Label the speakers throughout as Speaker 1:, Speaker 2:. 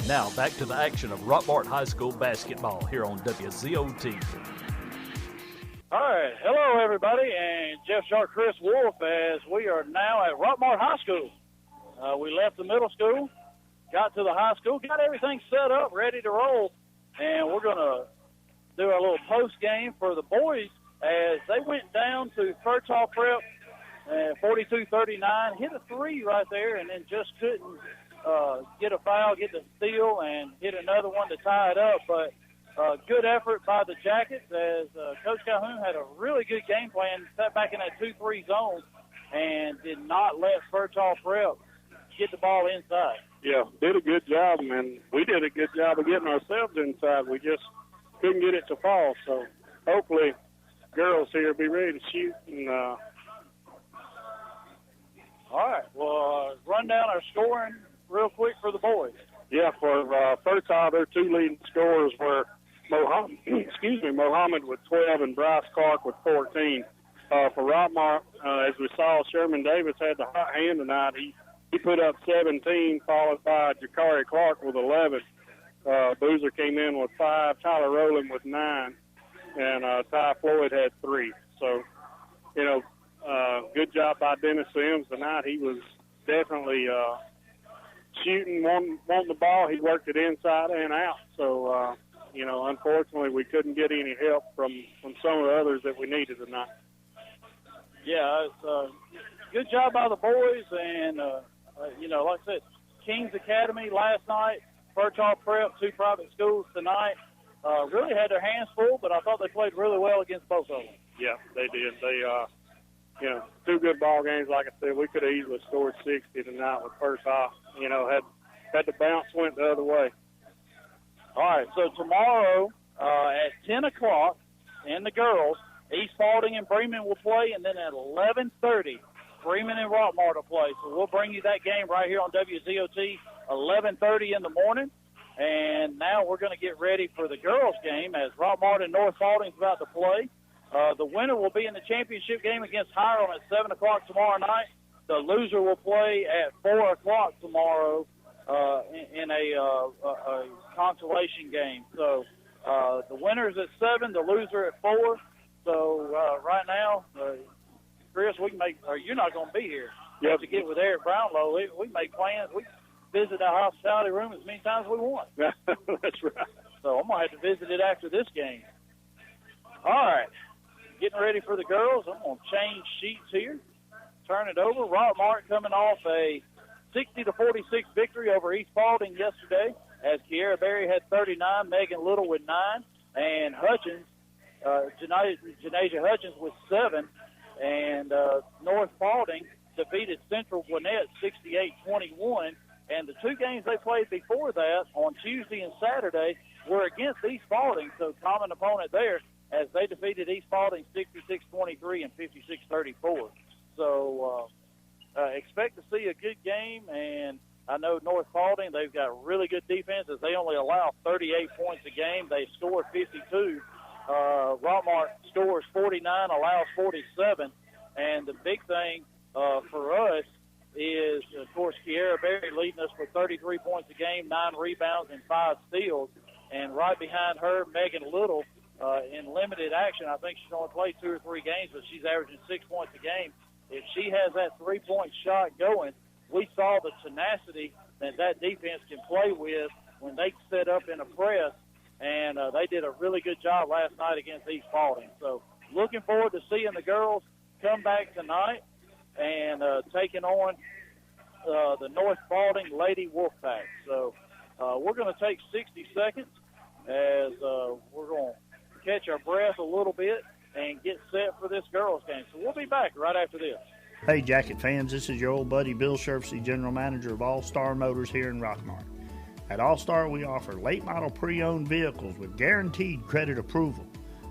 Speaker 1: Now back to the action of Rockmart High School basketball here on WZOT.
Speaker 2: All right, hello everybody, and Jeff Shark, Chris Wolf, as we are now at Rockmart High School. We left the middle school, got to the high school, got everything set up, ready to roll, and we're going to do our little post game for the boys as they went down to Fertile Prep, 42-39, hit a three right there, and then just couldn't get a foul, get the steal, and hit another one to tie it up. But good effort by the Jackets as Coach Calhoun had a really good game plan, sat back in that 2-3 zone, and did not let Fertile Prep get the ball inside.
Speaker 3: Yeah, did a good job, and we did a good job of getting ourselves inside. We just couldn't get it to fall. So hopefully girls here will be ready to shoot. And
Speaker 2: all right, well, run down our scoring real quick for the boys.
Speaker 3: Yeah, for Fertile, their two leading scorers were Mohammed with 12 and Bryce Clark with 14. For Rockmart, as we saw, Sherman Davis had the hot hand tonight. He put up 17, followed by Jakari Clark with 11. Boozer came in with 5, Tyler Rowland with 9, and Ty Floyd had 3. So, good job by Dennis Sims tonight. He was definitely shooting, wanting the ball. He worked it inside and out. So, unfortunately, we couldn't get any help from some of the others that we needed tonight.
Speaker 2: Yeah, it's good job by the boys, and, like I said, Kings Academy last night, Fertile Prep, 2 private schools tonight, really had their hands full, but I thought they played really well against both of them.
Speaker 3: Yeah, they did. They, 2 good ball games. Like I said, we could have easily scored 60 tonight with Fertile. Had the bounce went the other way.
Speaker 2: All right, so tomorrow at 10 o'clock in the girls, East Paulding and Bremen will play, and then at 11:30, Bremen and Rockmart will play. So we'll bring you that game right here on WZOT, 11:30 in the morning. And now we're going to get ready for the girls' game as Rockmart and North Paulding is about to play. The winner will be in the championship game against Hiram at 7 o'clock tomorrow night. The loser will play at 4 o'clock tomorrow in a consolation game. So the winner's at 7, the loser at 4. So right now, Chris, we can make, or you're not going to be here. You have to get with Eric Brownlow. We make plans. We visit our hospitality room as many times as we want.
Speaker 3: That's right.
Speaker 2: So I'm going to have to visit it after this game. All right. Getting ready for the girls. I'm going to change sheets here. Turn it over. Rockmart coming off a 60-46 victory over East Paulding yesterday as Kiera Berry had 39, Megan Little with 9, and Hutchins, Janasia Hutchins with 7. And North Paulding defeated Central Gwinnett 68-21. And the 2 games they played before that on Tuesday and Saturday were against East Paulding, so common opponent there, as they defeated East Paulding 66-23 and 56-34. So expect to see a good game, and I know North Paulding, they've got really good defense as they only allow 38 points a game. They score 52. Rockmart scores 49, allows 47. And the big thing for us is, of course, Kiera Berry leading us with 33 points a game, 9 rebounds, and 5 steals. And right behind her, Megan Little, in limited action. I think she's only played 2 or 3 games, but she's averaging 6 points a game. If she has that 3-point shot going, we saw the tenacity that defense can play with when they set up in a press, and they did a really good job last night against East Paulding. So looking forward to seeing the girls come back tonight and taking on the North Paulding Lady Wolfpack. So we're going to take 60 seconds as we're going to catch our breath a little bit and get set for this girls game. So we'll be back right after this.
Speaker 4: Hey, Jacket fans, this is your old buddy Bill Sherfsey, General Manager of All Star Motors here in Rockmart. At All Star, we offer late model pre-owned vehicles with guaranteed credit approval.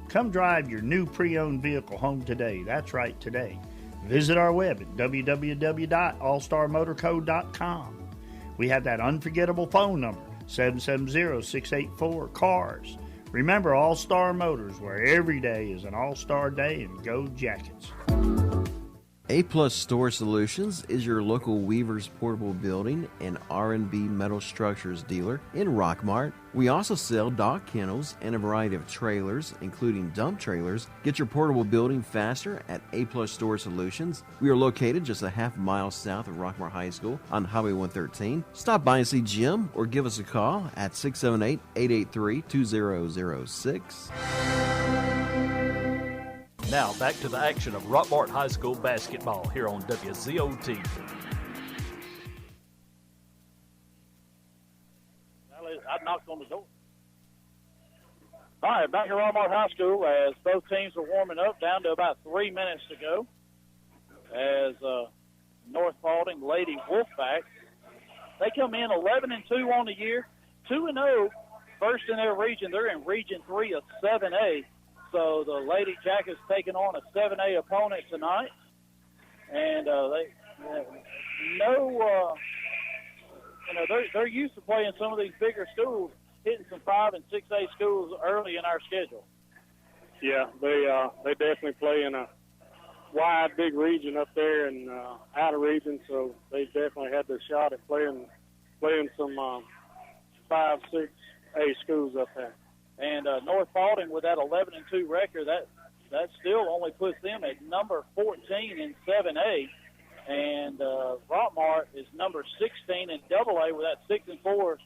Speaker 4: Come drive your new pre-owned vehicle home today. That's right, today. Visit our web at www.allstarmotorco.com. We have that unforgettable phone number, 770-684-CARS. Remember All Star Motors, where every day is an All Star Day, and go Jackets.
Speaker 5: A-Plus Storage Solutions is your local Weaver's Portable Building and R&B Metal Structures dealer in Rockmart. We also sell dock kennels and a variety of trailers, including dump trailers. Get your portable building faster at A-Plus Storage Solutions. We are located just a half mile south of Rockmart High School on Highway 113. Stop by and see Jim or give us a call at 678-883-2006.
Speaker 1: Now back to the action of Rockmart High School basketball here on WZOT.
Speaker 2: I knocked on the door. All right, back at Rockmart High School as both teams are warming up, down to about 3 minutes to go. As North Paulding Lady Wolfpack, they come in 11-2 on the year, 2-0, first in their region. They're in Region 3 of 7A. So the Lady Jackets taking on a 7A opponent tonight, and they're used to playing some of these bigger schools, hitting some 5 and 6A schools early in our schedule.
Speaker 3: Yeah, they definitely play in a wide, big region up there and out of region, so they definitely had their shot at playing some 5, 6A schools up there.
Speaker 2: And North Paulding with that 11-2 record, that still only puts them at number 14 in 7A. And Rockmart is number 16 in AA with that 6-4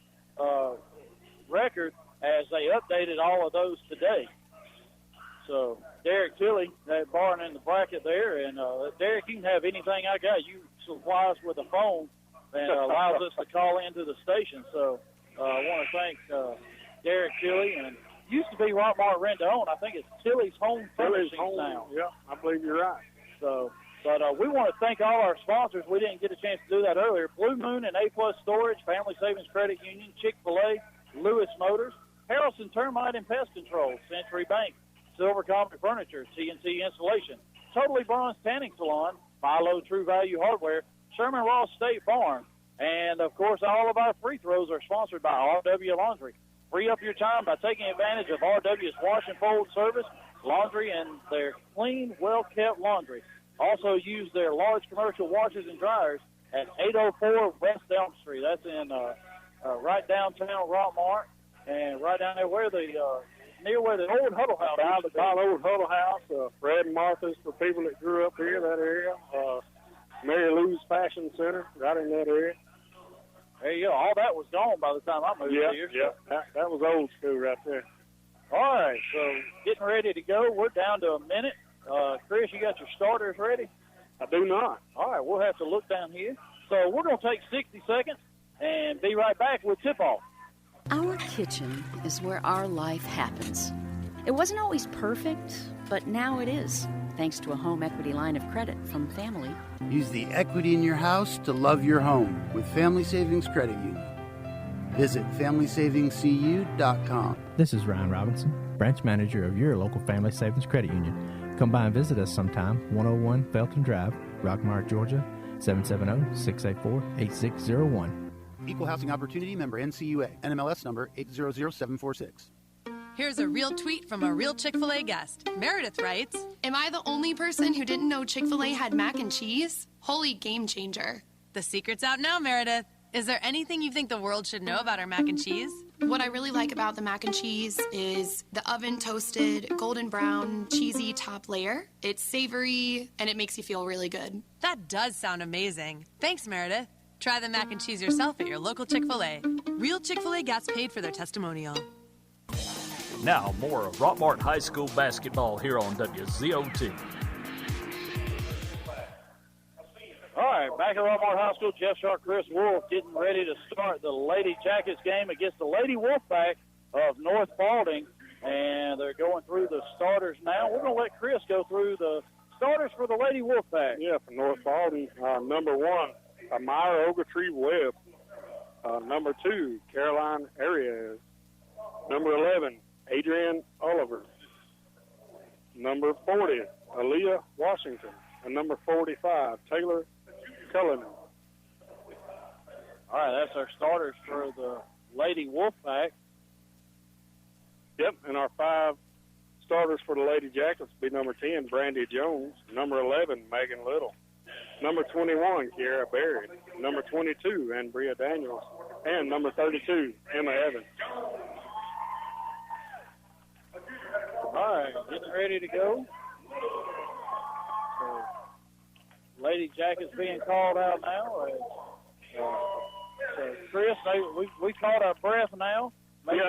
Speaker 2: record, as they updated all of those today. So Derek Tilley, that barn in the bracket there, and Derek, you can have anything I got. You supply us with a phone and allows us to call into the station. So I want to thank Derek Tilley, and used to be Rockmart Rendon. I think it's Tilley's Home Furnishings now.
Speaker 3: Yeah, I believe you're right.
Speaker 2: So, but we want to thank all our sponsors. We didn't get a chance to do that earlier. Blue Moon and A-Plus Storage, Family Savings Credit Union, Chick-fil-A, Lewis Motors, Harrelson Termite and Pest Control, Century Bank, Silver Comet Furniture, TNT Installation, Totally Bronze Tanning Salon, Philo True Value Hardware, Sherman Ross State Farm, and, of course, all of our free throws are sponsored by RW Laundry. Free up your time by taking advantage of RW's wash and fold service, laundry, and their clean, well-kept laundry. Also use their large commercial washers and dryers at 804 West Elm Street. That's in right downtown Rockmart, and right down there near where the old Huddle House is.
Speaker 3: By the old Huddle House, Fred and Martha's for people that grew up here, that area. Mary Lou's Fashion Center, right in that area.
Speaker 2: There you go. All that was gone by the time I moved here.
Speaker 3: Yeah, that was old school right there.
Speaker 2: All right, so getting ready to go. We're down to a minute. Chris, you got your starters ready?
Speaker 3: I do not.
Speaker 2: All right, we'll have to look down here. So we're going to take 60 seconds and be right back with tip-off.
Speaker 6: Our kitchen is where our life happens. It wasn't always perfect, but now it is, thanks to a home equity line of credit from Family.
Speaker 7: Use the equity in your house to love your home with Family Savings Credit Union. Visit FamilySavingsCU.com.
Speaker 8: This is Ryan Robinson, branch manager of your local Family Savings Credit Union. Come by and visit us sometime, 101 Felton Drive, Rockmart, Georgia, 770-684-8601.
Speaker 7: Equal Housing Opportunity member NCUA, NMLS number 800746.
Speaker 9: Here's a real tweet from a real Chick-fil-A guest. Meredith writes,
Speaker 10: "Am I the only person who didn't know Chick-fil-A had mac and cheese? Holy game changer."
Speaker 9: The secret's out now, Meredith. Is there anything you think the world should know about our mac and cheese?
Speaker 10: What I really like about the mac and cheese is the oven toasted, golden brown, cheesy top layer. It's savory, and it makes you feel really good.
Speaker 9: That does sound amazing. Thanks, Meredith. Try the mac and cheese yourself at your local Chick-fil-A. Real Chick-fil-A guests paid for their testimonial.
Speaker 1: Now, more of Rockmart High School basketball here on WZOT.
Speaker 2: All right, back at Rockmart High School, Jeff Sharp, Chris Wolf getting ready to start the Lady Jackets game against the Lady Wolfpack of North Paulding, and they're going through the starters now. We're going to let Chris go through the starters for the Lady Wolfpack.
Speaker 3: Yeah, for North Paulding, number 1, Amira Ogletree Webb. Number 2, Caroline Arias. Number 11, Adrian Oliver. Number 40, Aaliyah Washington. And number 45, Taylor Cullinan.
Speaker 2: All right, that's our starters for the Lady Wolfpack.
Speaker 3: Yep, and our 5 starters for the Lady Jackets will be number 10, Brandy Jones. Number 11, Megan Little. number 21, Kiara Berry, number 22, Andrea Daniels, and number 32, Emma Evans.
Speaker 2: All right, getting ready to go. So, Lady Jackets being called out now. So Chris, we caught our breath now. Made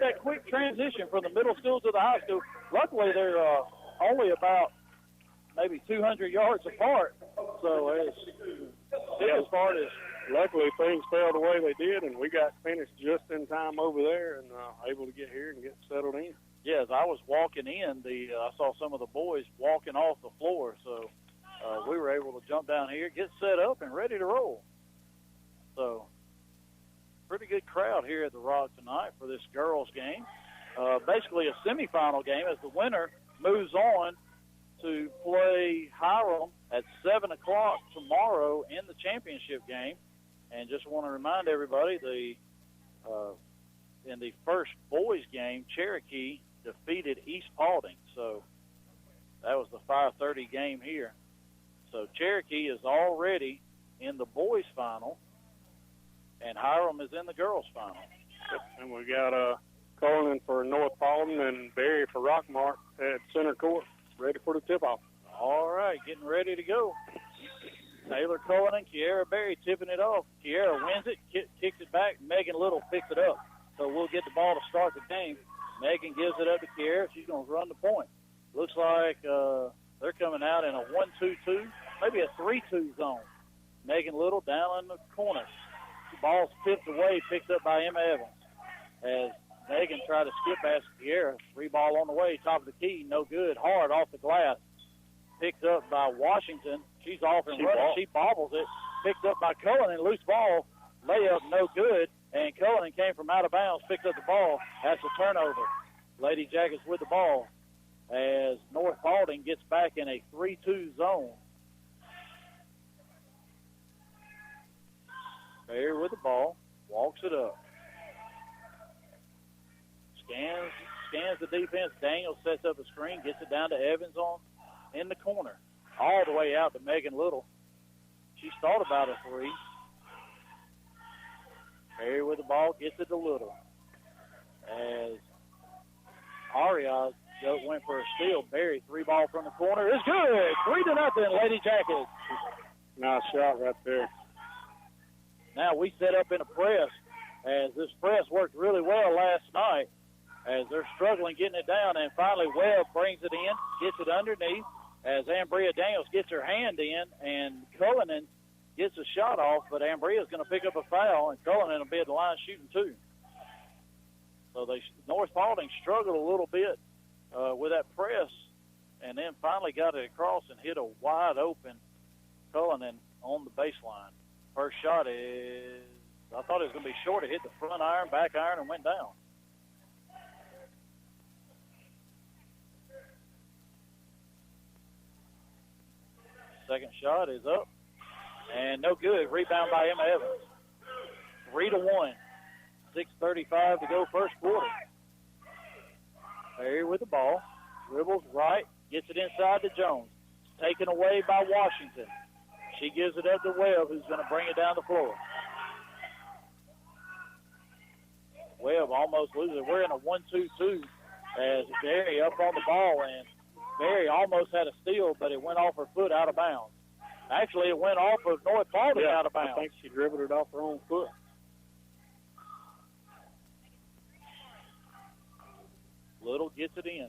Speaker 2: that quick transition from the middle school to the high school. Luckily, they're only about maybe 200 yards apart. So it's as far as.
Speaker 3: Luckily, things fell the way they did, and we got finished just in time over there and able to get here and get settled in.
Speaker 2: Yes, I was walking in. I saw some of the boys walking off the floor, so we were able to jump down here, get set up, and ready to roll. So, pretty good crowd here at the Rock tonight for this girls' game. Basically a semifinal game as the winner moves on to play Hiram at 7 o'clock tomorrow in the championship game. And just want to remind everybody, in the first boys' game, Cherokee defeated East Paulding. So that was the 5:30 game here. So Cherokee is already in the boys' final, and Hiram is in the girls' final.
Speaker 3: And we got Colin for North Paulding and Barry for Rockmart at center court, ready for the tip-off.
Speaker 2: All right, getting ready to go. Taylor Cullen and Kiara Berry tipping it off. Kiara wins it, kicks it back. Megan Little picks it up. So we'll get the ball to start the game. Megan gives it up to Kiara. She's going to run the point. Looks like they're coming out in a 1-2-2, maybe a 3-2 zone. Megan Little down in the corner. The ball's tipped away, picked up by Emma Evans. As Megan tried to skip past Kiara. Free ball on the way, top of the key, no good. Hard off the glass. Picked up by Washington. She's off and running. She bobbles it. Picked up by Cullen, loose ball. Layup, no good. And Cullen came from out of bounds, picked up the ball. That's a turnover. Lady Jackets with the ball as North Paulding gets back in a 3-2 zone. Barry with the ball, walks it up. Scans the defense. Daniels sets up a screen, gets it down to Evans in the corner. All the way out to Megan Little. She's thought about a three. Barry with the ball, gets it to Little. As Arias went for a steal. Barry, three ball from the corner. It's good. 3-0, Lady Jackets.
Speaker 3: Nice shot right there.
Speaker 2: Now we set up in a press, as this press worked really well last night, as they're struggling getting it down, and finally Webb brings it in, gets it underneath, as Ambria Daniels gets her hand in, and Cullinan gets a shot off, but Ambria's going to pick up a foul, and Cullinan will be at the line shooting two. So North Paulding struggled a little bit with that press, and then finally got it across and hit a wide open Cullinan on the baseline. First shot is, I thought it was going to be short. It hit the front iron, back iron, and went down. Second shot is up, and no good. Rebound by Emma Evans. 3-1. 6:35 to go first quarter. Barry with the ball. Dribbles right, gets it inside to Jones. Taken away by Washington. She gives it up to Webb, who's going to bring it down the floor. Webb almost loses it. We're in a 1-2-2 as Barry up on the ball, and Barry almost had a steal, but it went off her foot out of bounds. Actually, it went off of North Paulding out of bounds.
Speaker 3: I think she dribbled it off her own foot.
Speaker 2: Little gets it in.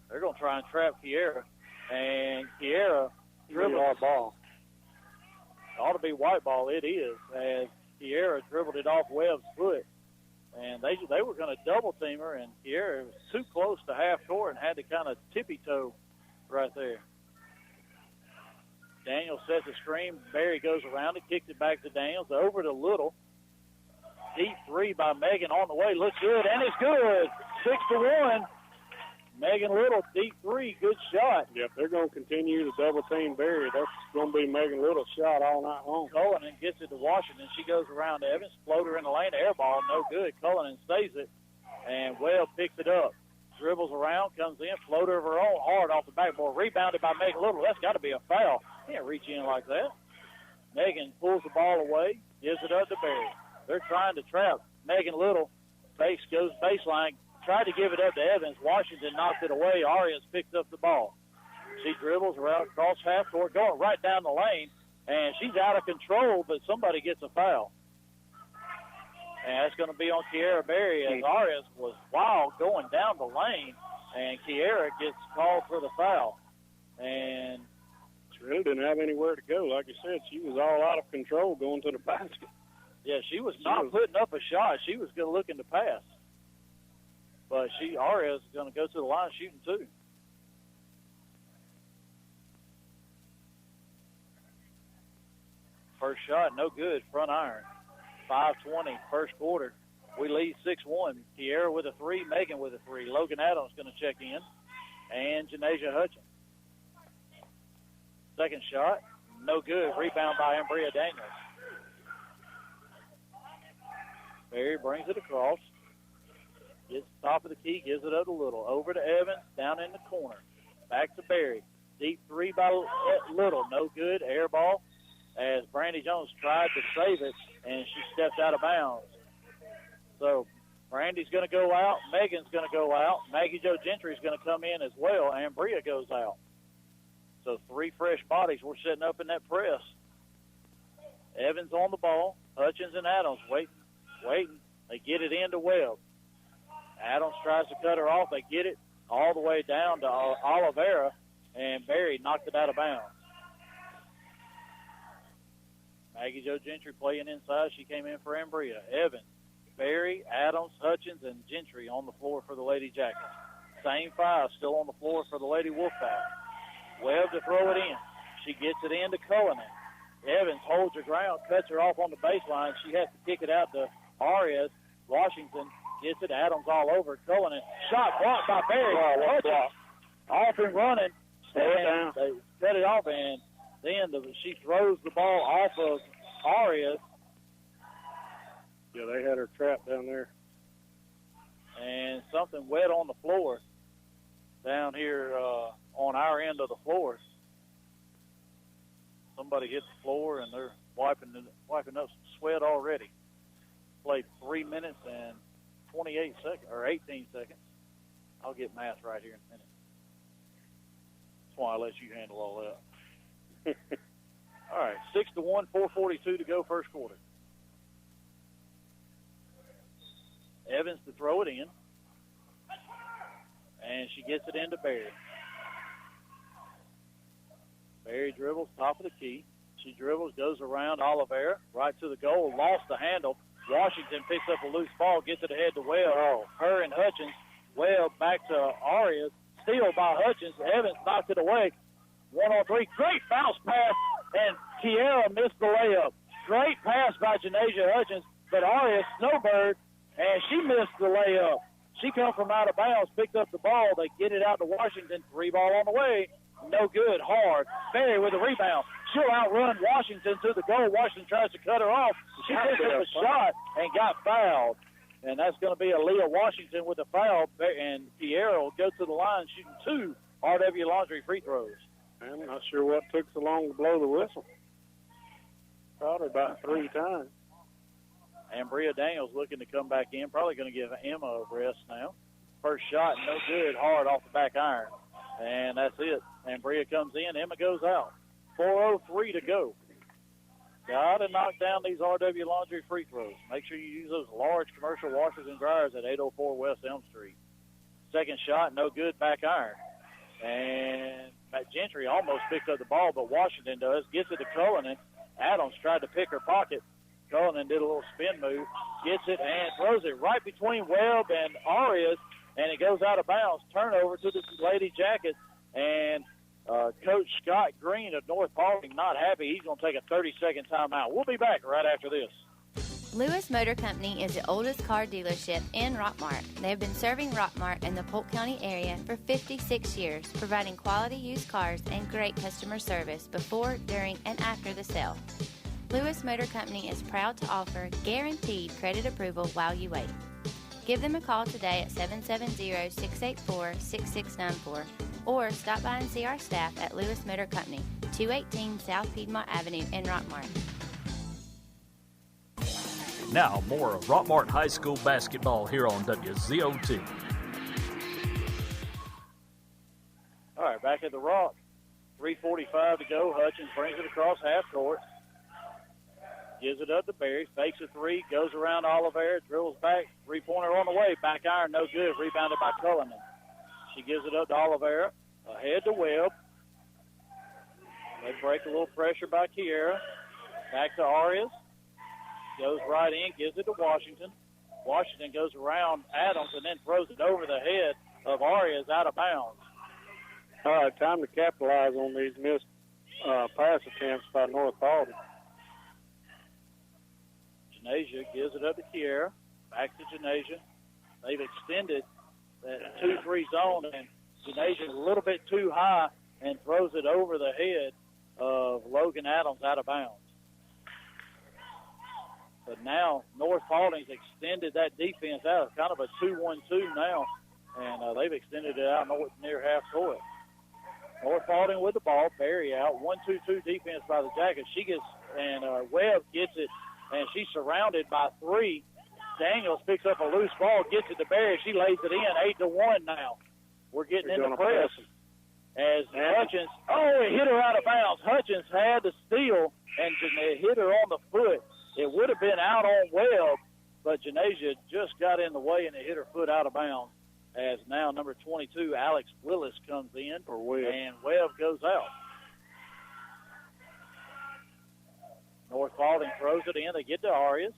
Speaker 2: They're going to try and trap Kiara, and Kiara dribbled
Speaker 3: our ball.
Speaker 2: Ought to be white ball. It is, as Kiara dribbled it off Webb's foot. And they were going to double team her, and Kiara was too close to half court and had to kind of tippy-toe right there. Daniels sets the screen. Barry goes around it, kicks it back to Daniels, over to Little. Deep three by Megan on the way. Looks good, and it's good. 6-1. Megan Little, deep three, good shot.
Speaker 3: Yep, they're going to continue to double-team Barry. That's going to be Megan Little's shot all night long.
Speaker 2: Cullinan gets it to Washington. She goes around to Evans, floater in the lane, air ball, no good. Cullinan saves it, and Webb picks it up. Dribbles around, comes in, floater of her own, hard off the backboard. Rebounded by Megan Little. That's got to be a foul. Can't reach in like that. Megan pulls the ball away, gives it up to Barry. They're trying to trap Megan Little. Base goes baseline, tried to give it up to Evans. Washington knocked it away. Arias picks up the ball. She dribbles around across half court, going right down the lane, and she's out of control, but somebody gets a foul. And that's going to be on Kiara Berry, as Arias was wild going down the lane, and Kiara gets called for the foul. And
Speaker 3: she really didn't have anywhere to go. Like you said, she was all out of control going to the basket.
Speaker 2: Yeah, she was not putting up a shot. She was looking to pass. But Arias is going to go to the line shooting too. First shot, no good, front iron. 5:20, first quarter. We lead 6-1. Kiara with a 3, Megan with a 3. Logan Adams going to check in, and Janasia Hutchins. Second shot, no good. Rebound by Ambria Daniels. Barry brings it across. Gets top of the key, gives it up a little. Over to Evans, down in the corner. Back to Barry. Deep 3 by Little, no good. Air ball as Brandy Jones tried to save it, and she stepped out of bounds. So Brandy's going to go out. Megan's going to go out. Maggie Jo Gentry's going to come in as well, and Bria goes out. So 3 fresh bodies we're setting up in that press. Evans on the ball. Hutchins and Adams waiting. They get it into Webb. Adams tries to cut her off. They get it all the way down to Oliveira, and Barry knocked it out of bounds. Maggie Jo Gentry playing inside. She came in for Ambria. Evans, Barry, Adams, Hutchins, and Gentry on the floor for the Lady Jackets. Same 5 still on the floor for the Lady Wolfpack. Webb to throw it in. She gets it in to Cullinan. Evans holds her ground, cuts her off on the baseline. She has to kick it out to Arias. Washington gets it. Adams all over. Cullinan. Shot blocked by Barry. Off and running. And they cut it off, and then she throws the ball off of Arias.
Speaker 3: Yeah, they had her trapped down there.
Speaker 2: And something wet on the floor down here on our end of the floor. Somebody hit the floor, and they're wiping up some sweat already. Played 3 minutes and 28 seconds, or 18 seconds. I'll get math right here in a minute. That's why I let you handle all that. All right, 6-1, 4:42 to go, first quarter. Evans to throw it in, and she gets it into Barry. Barry dribbles, top of the key. She dribbles, goes around Oliveira, right to the goal, lost the handle. Washington picks up a loose ball, gets it ahead to Webb. Her and Hutchins. Webb back to Arias. Steal by Hutchins. Evans knocked it away. 1-on-3. Great bounce pass, and Kiara missed the layup. Great pass by Janasia Hutchins, but Arias snowbird, and she missed the layup. She come from out of bounds, picked up the ball. They get it out to Washington. 3 ball on the way. No good. Hard. Barry with a rebound. She'll outrun Washington to the goal. Washington tries to cut her off. She picked up a shot and got fouled. And that's going to be Aaliyah Washington with a foul. And Pierre will go to the line shooting 2 RW Laundry free throws.
Speaker 3: I'm not sure what took so long to blow the whistle. Probably about 3 times.
Speaker 2: And Bria Daniels looking to come back in. Probably going to give Emma a rest now. First shot, no good. Hard off the back iron. And that's it. And Bria comes in. Emma goes out. 4:03 to go. Got to knock down these RW Laundry free throws. Make sure you use those large commercial washers and dryers at 804 West Elm Street. Second shot, no good, back iron. And Matt Gentry almost picked up the ball, but Washington does. Gets it to Cullinan. Adams tried to pick her pocket. Cullinan did a little spin move. Gets it and throws it right between Webb and Arias, and it goes out of bounds. Turnover to the Lady Jackets, and Coach Scott Green of North Paulding not happy. He's going to take a 30-second timeout. We'll be back right after this.
Speaker 11: Lewis Motor Company is the oldest car dealership in Rockmart. They have been serving Rockmart and the Polk County area for 56 years, providing quality used cars and great customer service before, during, and after the sale. Lewis Motor Company is proud to offer guaranteed credit approval while you wait. Give them a call today at 770-684-6694 or stop by and see our staff at Lewis Motor Company, 218 South Piedmont Avenue in Rockmart.
Speaker 1: Now, more of Rockmart High School basketball here on WZOT.
Speaker 2: All right, back at the Rock. 3:45 to go. Hutchins brings it across half court. Gives it up to Berry. Fakes a three. Goes around Oliveira. Drills back. Three-pointer on the way. Back iron. No good. Rebounded by Cullinan. She gives it up to Oliveira. Ahead to Webb. They break a little pressure by Kiera. Back to Arias. Goes right in. Gives it to Washington. Washington goes around Adams and then throws it over the head of Arias out of bounds.
Speaker 3: All right, time to capitalize on these missed pass attempts by North Paulding.
Speaker 2: Janasia gives it up to Kiera. Back to Janasia. They've extended that 2-3 zone, and Janasia a little bit too high and throws it over the head of Logan Adams out of bounds. But now North Paulding's extended that defense out. It's kind of a 2-1-2 now, and they've extended it out near half court. North Paulding with the ball. Berry out. 1-2-2 defense by the Jackets. She gets, and Webb gets it, and she's surrounded by three. Daniels picks up a loose ball, gets it to Berry. She lays it in. 8-1 now. We're getting into press. As Hutchins, it hit her out of bounds. Hutchins had the steal, and it hit her on the foot. It would have been out on Webb, but Janasia just got in the way, and it hit her foot out of bounds. As now number 22, Alex Willis, comes in, and Webb goes out. North Paulding throws it in. They get to Arias.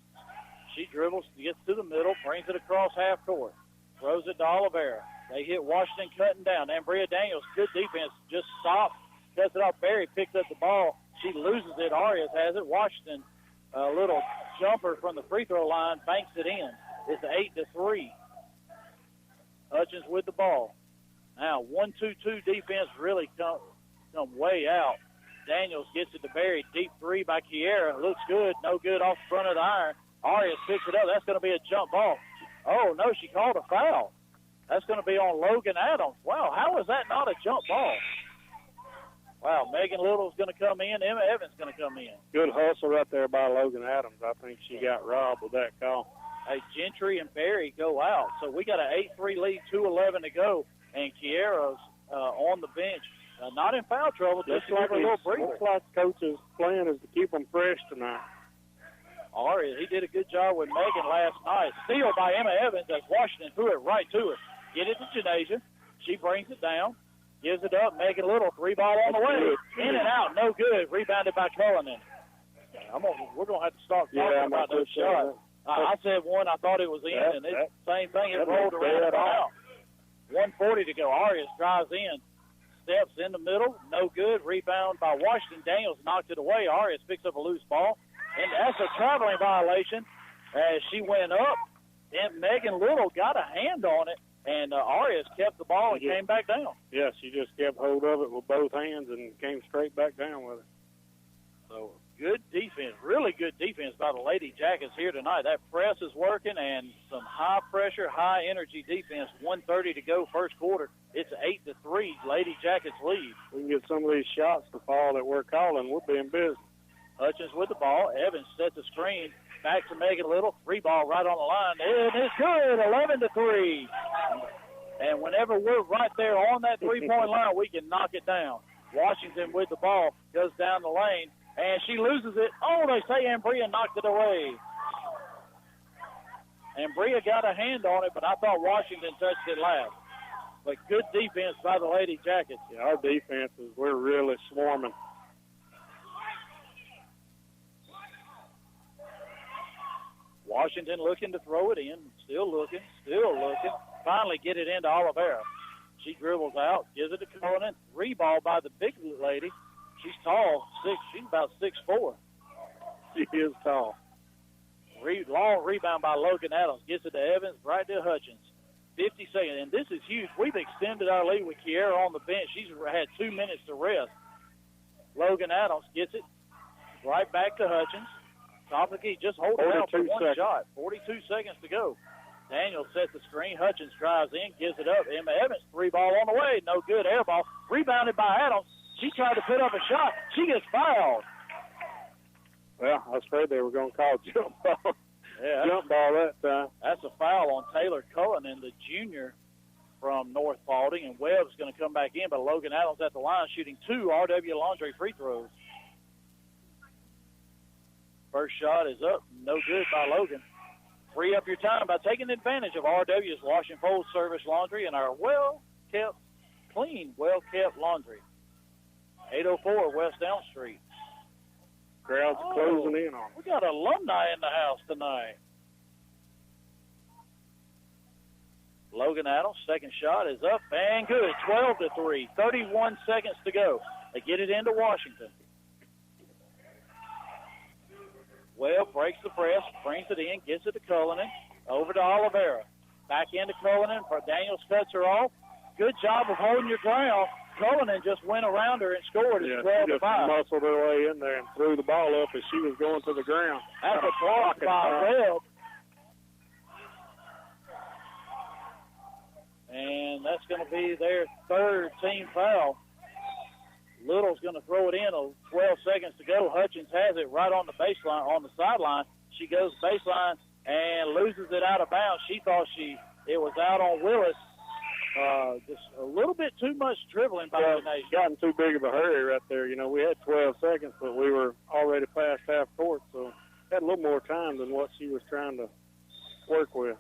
Speaker 2: She dribbles, gets to the middle, brings it across half court, throws it to Oliveira. They hit Washington cutting down. And Bria Daniels, good defense, just stops, cuts it off. Berry picks up the ball. She loses it. Arias has it. Washington, a little jumper from the free throw line, banks it in. It's 8-3. Hutchins with the ball. Now, 1-2-2 defense really come way out. Daniels gets it to Berry. Deep three by Kiera. Looks good. No good off the front of the iron. Arias picks it up. That's going to be a jump ball. Oh, no, she called a foul. That's going to be on Logan Adams. Wow, how is that not a jump ball? Wow, Megan Little's going to come in. Emma Evans going to come in.
Speaker 3: Good hustle right there by Logan Adams. I think she got robbed with that call.
Speaker 2: Hey, Gentry and Berry go out. So we got an 8-3 lead, 2:11 to go, and Kiera's on the bench. Not in foul trouble, just like a little breather.
Speaker 3: Looks like coach's plan is to keep them fresh tonight.
Speaker 2: Arias, he did a good job with Megan last night. Steal by Emma Evans as Washington threw it right to her. Get it to Janasia. She brings it down, gives it up. Megan Little, three ball on the way. In and out, no good. Rebounded by Cullinan. We're going to have to start talking about those shots. I said one, I thought it was in, and it's the same thing. It rolled around and out. 1:40 to go. Arias drives in, steps in the middle, no good. Rebound by Washington. Daniels knocked it away. Arias picks up a loose ball, and that's a traveling violation as she went up, and Megan Little got a hand on it, and Arias kept the ball and came back down.
Speaker 3: Yeah, she just kept hold of it with both hands and came straight back down with it.
Speaker 2: So good defense, really good defense by the Lady Jackets here tonight. That press is working and some high-pressure, high-energy defense. 1:30 to go first quarter. It's 8-3, Lady Jackets lead.
Speaker 3: We can get some of these shots to fall that we're calling. We'll be in business.
Speaker 2: Hutchins with the ball. Evans sets the screen. Back to Megan Little. Free ball right on the line. And it's good, 11-3. And whenever we're right there on that three-point line, we can knock it down. Washington with the ball goes down the lane. And she loses it. Oh, they say Ambria knocked it away. Ambria got a hand on it, but I thought Washington touched it last. But good defense by the Lady Jackets.
Speaker 3: Yeah, our defense we're really swarming.
Speaker 2: Washington looking to throw it in. Still looking. Finally get it into Oliveira. She dribbles out, gives it to Cullinan. Three ball by the big lady. She's tall, she's about 6'4".
Speaker 3: She is tall.
Speaker 2: Long rebound by Logan Adams. Gets it to Evans, right to Hutchins. 50 seconds, and this is huge. We've extended our lead with Kiera on the bench. She's had 2 minutes to rest. Logan Adams gets it right back to Hutchins. Top of the key, just hold it out for one shot. 42 seconds to go. Daniels sets the screen. Hutchins drives in, gives it up. Emma Evans, three ball on the way. No good, air ball. Rebounded by Adams. She tried to put up a shot. She gets fouled.
Speaker 3: Well, I was afraid they were going to call jump ball.
Speaker 2: Yeah,
Speaker 3: jump ball that time.
Speaker 2: That's a foul on Taylor Cullinan, the junior from North Paulding, and Webb's going to come back in, but Logan Adams at the line shooting 2 RW Laundry free throws. First shot is up, no good by Logan. Free up your time by taking advantage of RW's Wash and Fold Service Laundry and our well-kept, clean, well-kept laundry. 804 West Elm Street.
Speaker 3: Crowd's closing in on them.
Speaker 2: We got alumni in the house tonight. Logan Adams, second shot is up and good. 12-3. 31 seconds to go. They get it into Washington. Webb breaks the press, brings it in, gets it to Cullinan. Over to Oliveira. Back into Cullinan. Daniels cuts her off. Good job of holding your ground. Cullinan just went around her and scored. It's 12-5.
Speaker 3: She just muscled her way in there and threw the ball up as she was going to the ground.
Speaker 2: That's a block by Webb. And that's going to be their third team foul. Little's going to throw it in. 12 seconds to go. Hutchins has it right on the baseline, on the sideline. She goes baseline and loses it out of bounds. She thought it was out on Willis. Just a little bit too much dribbling by the nation.
Speaker 3: Gotten too big of a hurry right there. You know, we had 12 seconds, but we were already past half court, so had a little more time than what she was trying to work with.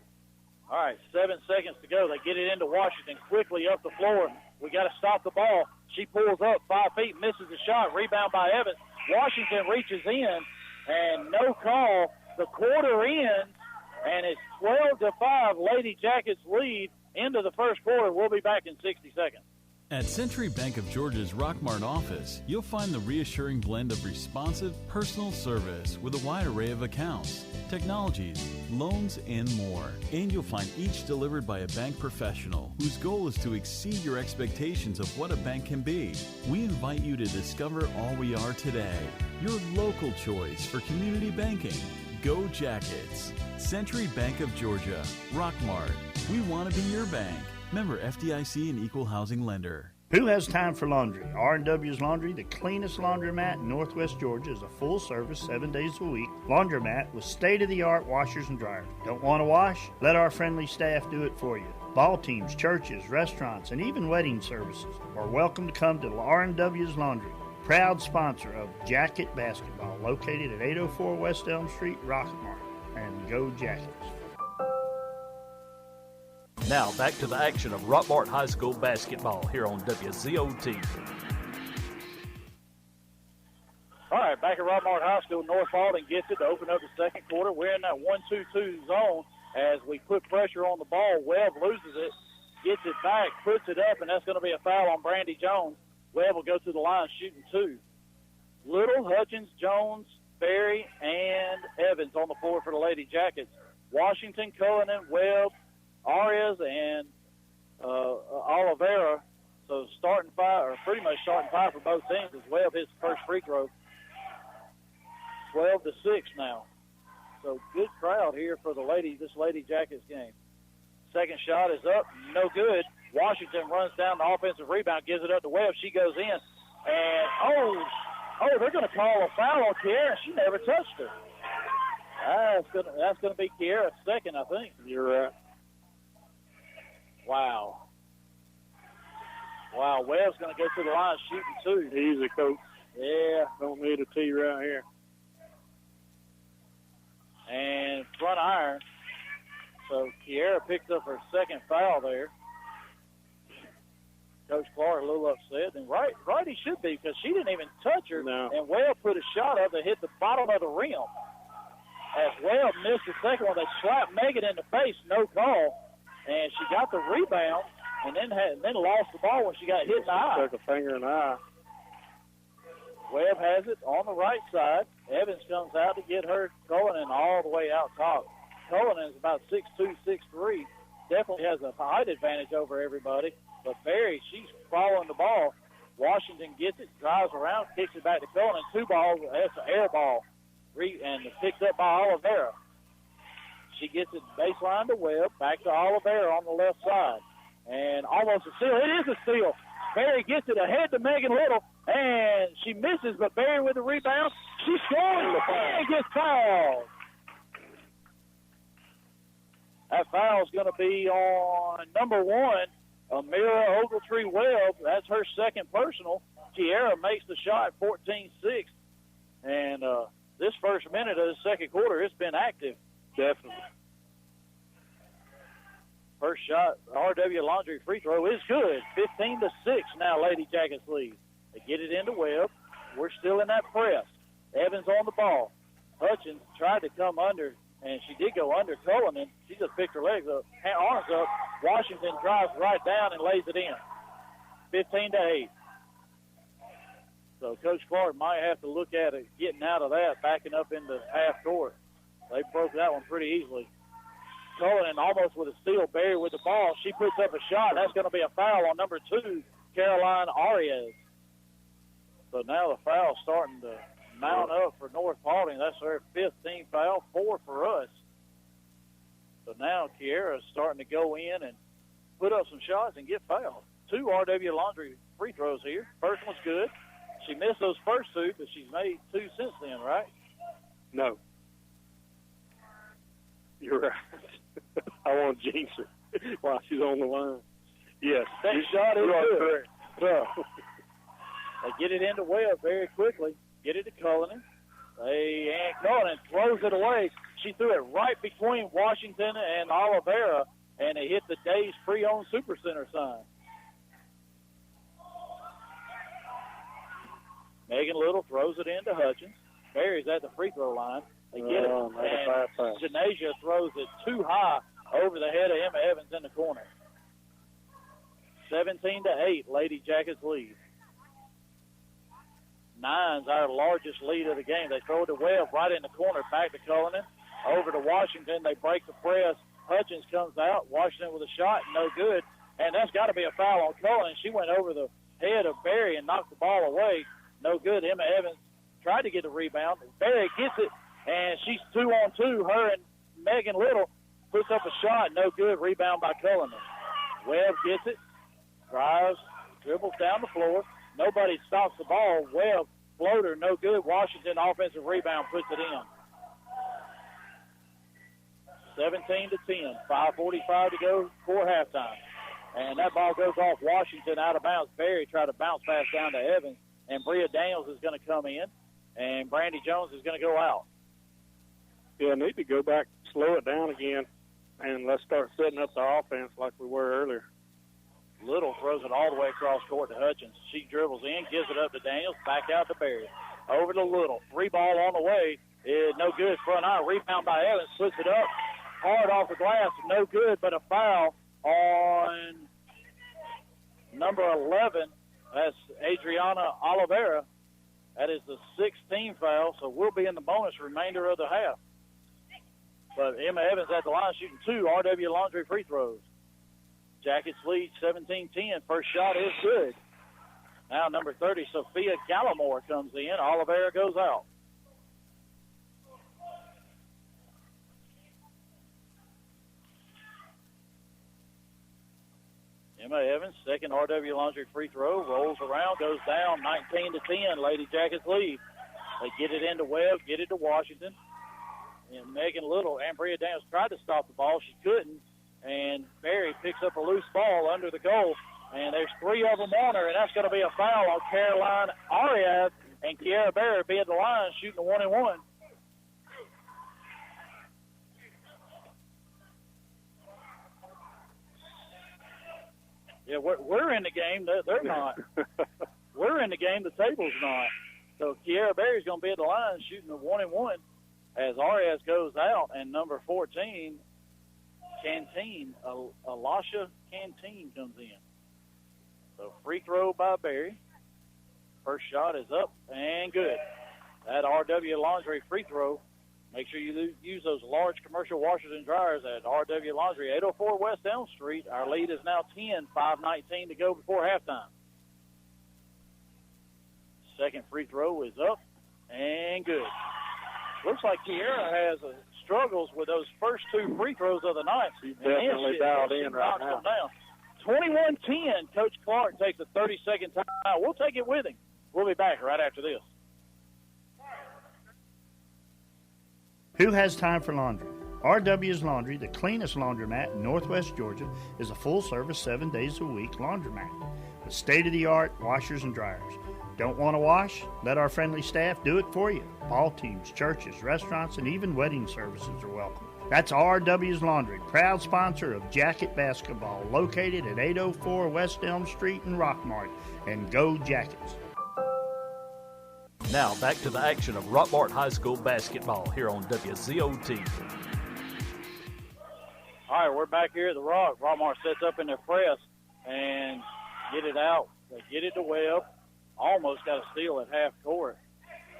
Speaker 2: All right, 7 seconds to go. They get it into Washington quickly up the floor. We got to stop the ball. She pulls up 5 feet, misses the shot. Rebound by Evans. Washington reaches in, and no call. The quarter ends, and it's 12-5. Lady Jackets lead into the first quarter. We'll be back in 60 seconds.
Speaker 12: At Century Bank of Georgia's Rockmart office, you'll find the reassuring blend of responsive, personal service with a wide array of accounts, technologies, loans, and more. And you'll find each delivered by a bank professional whose goal is to exceed your expectations of what a bank can be. We invite you to discover all we are today. Your local choice for community banking. Go Jackets. Century Bank of Georgia, Rockmart. We want to be your bank. Member FDIC and Equal Housing Lender.
Speaker 4: Who has time for laundry? R&W's Laundry, the cleanest laundromat in Northwest Georgia, is a full-service, 7 days a week laundromat with state-of-the-art washers and dryers. Don't want to wash? Let our friendly staff do it for you. Ball teams, churches, restaurants, and even wedding services are welcome to come to R&W's Laundry. Proud sponsor of Jacket Basketball, located at 804 West Elm Street, Rockmart. And go Jackets.
Speaker 1: Now back to the action of Rockmart High School basketball here on WZOT.
Speaker 2: All right, back at Rockmart High School, North Paulding gets it to open up the second quarter. We're in that 1-2-2 zone as we put pressure on the ball. Webb loses it, gets it back, puts it up, and that's going to be a foul on Brandy Jones. Webb will go to the line shooting 2. Little, Hutchins, Jones, Berry, and Evans on the floor for the Lady Jackets. Washington, Cullinan, Webb, Arias, and Oliveira. So starting 5, or pretty much starting 5 for both teams as Webb hits the first free throw. 12-6 now. So good crowd here for this Lady Jackets game. Second shot is up, no good. Washington runs down the offensive rebound, gives it up to Webb. She goes in, and they're going to call a foul on Kiera. She never touched her. That's going to be Kiera's second, I think.
Speaker 3: You're right.
Speaker 2: Wow, Webb's going to go to the line shooting 2.
Speaker 3: Easy, coach.
Speaker 2: Yeah.
Speaker 3: Don't need a T right here.
Speaker 2: And front iron. So Kiera picked up her second foul there. Coach Clark a little upset. And right he should be, because she didn't even touch her.
Speaker 3: No.
Speaker 2: And Webb put a shot up that hit the bottom of the rim. As Webb missed the second one, they slapped Megan in the face, no call. And she got the rebound and then lost the ball when she got hit in the eye.
Speaker 3: Took a finger in the eye.
Speaker 2: Webb has it on the right side. Evans comes out to get her Cullinan all the way out top. Cullinan is about 6'2", 6'3". Definitely has a height advantage over everybody. But Berry, she's following the ball. Washington gets it, drives around, kicks it back to Cullinan. 2 balls, that's an air ball. And it's picked up by Oliveira. She gets it baseline to Webb, back to Oliveira on the left side. And almost a steal. It is a steal. Berry gets it ahead to Megan Little, And she misses, but Barry with the rebound. She scores and gets fouled. That foul is going to be on number 1, Amira Ogletree-Webb. That's her second personal. Kiera makes the shot, 14-6. And this first minute of the second quarter, it's been active.
Speaker 3: Definitely.
Speaker 2: First shot, RW Laundry free throw is good. 15-6 now, Lady Jackets lead. They get it into Webb. We're still in that press. Evans on the ball. Hutchins tried to come under, and she did go under Cullinan. She just picked her legs up, arms up. Washington drives right down and lays it in. 15-8. So Coach Clark might have to look at it, getting out of that, backing up into half court. They broke that one pretty easily. Cullinan almost with a steal. Barry with the ball. She puts up a shot. That's going to be a foul on number 2, Caroline Arias. So now the foul's starting to mount up for North Paulding. That's their 5th team foul, 4 for us. So now Kiera's starting to go in and put up some shots and get fouled. 2 RW Laundry free throws here. First one's good. She missed those first 2, but she's made 2 since then, right?
Speaker 3: No. You're right. I want to jinx her while she's on the line. Yes.
Speaker 2: That shot is good. They get it into Webb very quickly. Get it to Cullinan. And Cullinan throws it away. She threw it right between Washington and Oliveira, and it hit the Days Pre-Owned Supercenter sign. Megan Little throws it into Hutchins. Barry's at the free throw line. They get it, and Janasia throws it too high over the head of Emma Evans in the corner. 17-8, Lady Jackets lead. 9's our largest lead of the game. They throw it to Webb right in the corner, back to Cullinan. Over to Washington. They break the press. Hutchins comes out. Washington with a shot, no good. And that's got to be a foul on Cullinan. She went over the head of Barry and knocked the ball away. No good. Emma Evans tried to get the rebound. Barry gets it, and she's 2-on-2. Her and Megan Little puts up a shot. No good. Rebound by Cullinan. Webb gets it. Drives. Dribbles down the floor. Nobody stops the ball. Webb, floater, no good. Washington offensive rebound puts it in. 17-10. 5:45 to go for halftime. And that ball goes off Washington out of bounds. Barry tried to bounce pass down to Evans. And Bria Daniels is going to come in. And Brandy Jones is going to go out.
Speaker 3: Yeah, need to go back, slow it down again, and let's start setting up the offense like we were earlier.
Speaker 2: Little throws it all the way across court to Hutchins. She dribbles in, gives it up to Daniels, back out to Barry. Over to Little. 3 ball on the way. No good. Front eye. Rebound by Evans. Puts it up. Hard off the glass. No good, but a foul on number 11. That's Adriana Oliveira. That is the 16th foul, so we'll be in the bonus remainder of the half. But Emma Evans at the line shooting 2 RW Laundry free throws. Jackets lead 17-10. First shot is good. Now number 30, Sophia Gallimore comes in. Oliveira goes out. Emma Evans, second RW Laundry free throw, rolls around, goes down, 19-10. Lady Jackets lead. They get it into Webb, get it to Washington. And Megan Little and Bria Daniels tried to stop the ball. She couldn't. And Barry picks up a loose ball under the goal. And there's 3 of them on her, and that's going to be a foul on Caroline Arias. And Kiera Barry be at the line shooting a 1-and-1. Yeah, we're in the game. They're not. We're in the game. The table's not. So Kiera Barry's going to be at the line shooting a 1-and-1 as Arias goes out. And number 14, Canteen, Alasha Canteen comes in. So free throw by Barry. First shot is up and good. That RW Laundry free throw. Make sure you use those large commercial washers and dryers at RW Laundry, 804 West Elm Street. Our lead is now 10, 5:19 to go before halftime. Second free throw is up and good. Looks like Kiera has struggles with those first 2 free throws of the night.
Speaker 3: She's definitely dialed in right now.
Speaker 2: 21-10. Coach Clark takes a 30-second timeout. We'll take it with him. We'll be back right after this.
Speaker 4: Who has time for laundry? RW's Laundry, the cleanest laundromat in Northwest Georgia, is a full-service 7 days a week laundromat with state-of-the-art washers and dryers. Don't want to wash? Let our friendly staff do it for you. Ball teams, churches, restaurants, and even wedding services are welcome. That's RW's Laundry, proud sponsor of Jacket Basketball, located at 804 West Elm Street in Rockmart. And go Jackets!
Speaker 1: Now back to the action of Rockmart High School basketball here on WZOT.
Speaker 2: All right, we're back here at the Rock. Rockmart sets up in their press and get it out. They get it to Webb. Almost got a steal at half court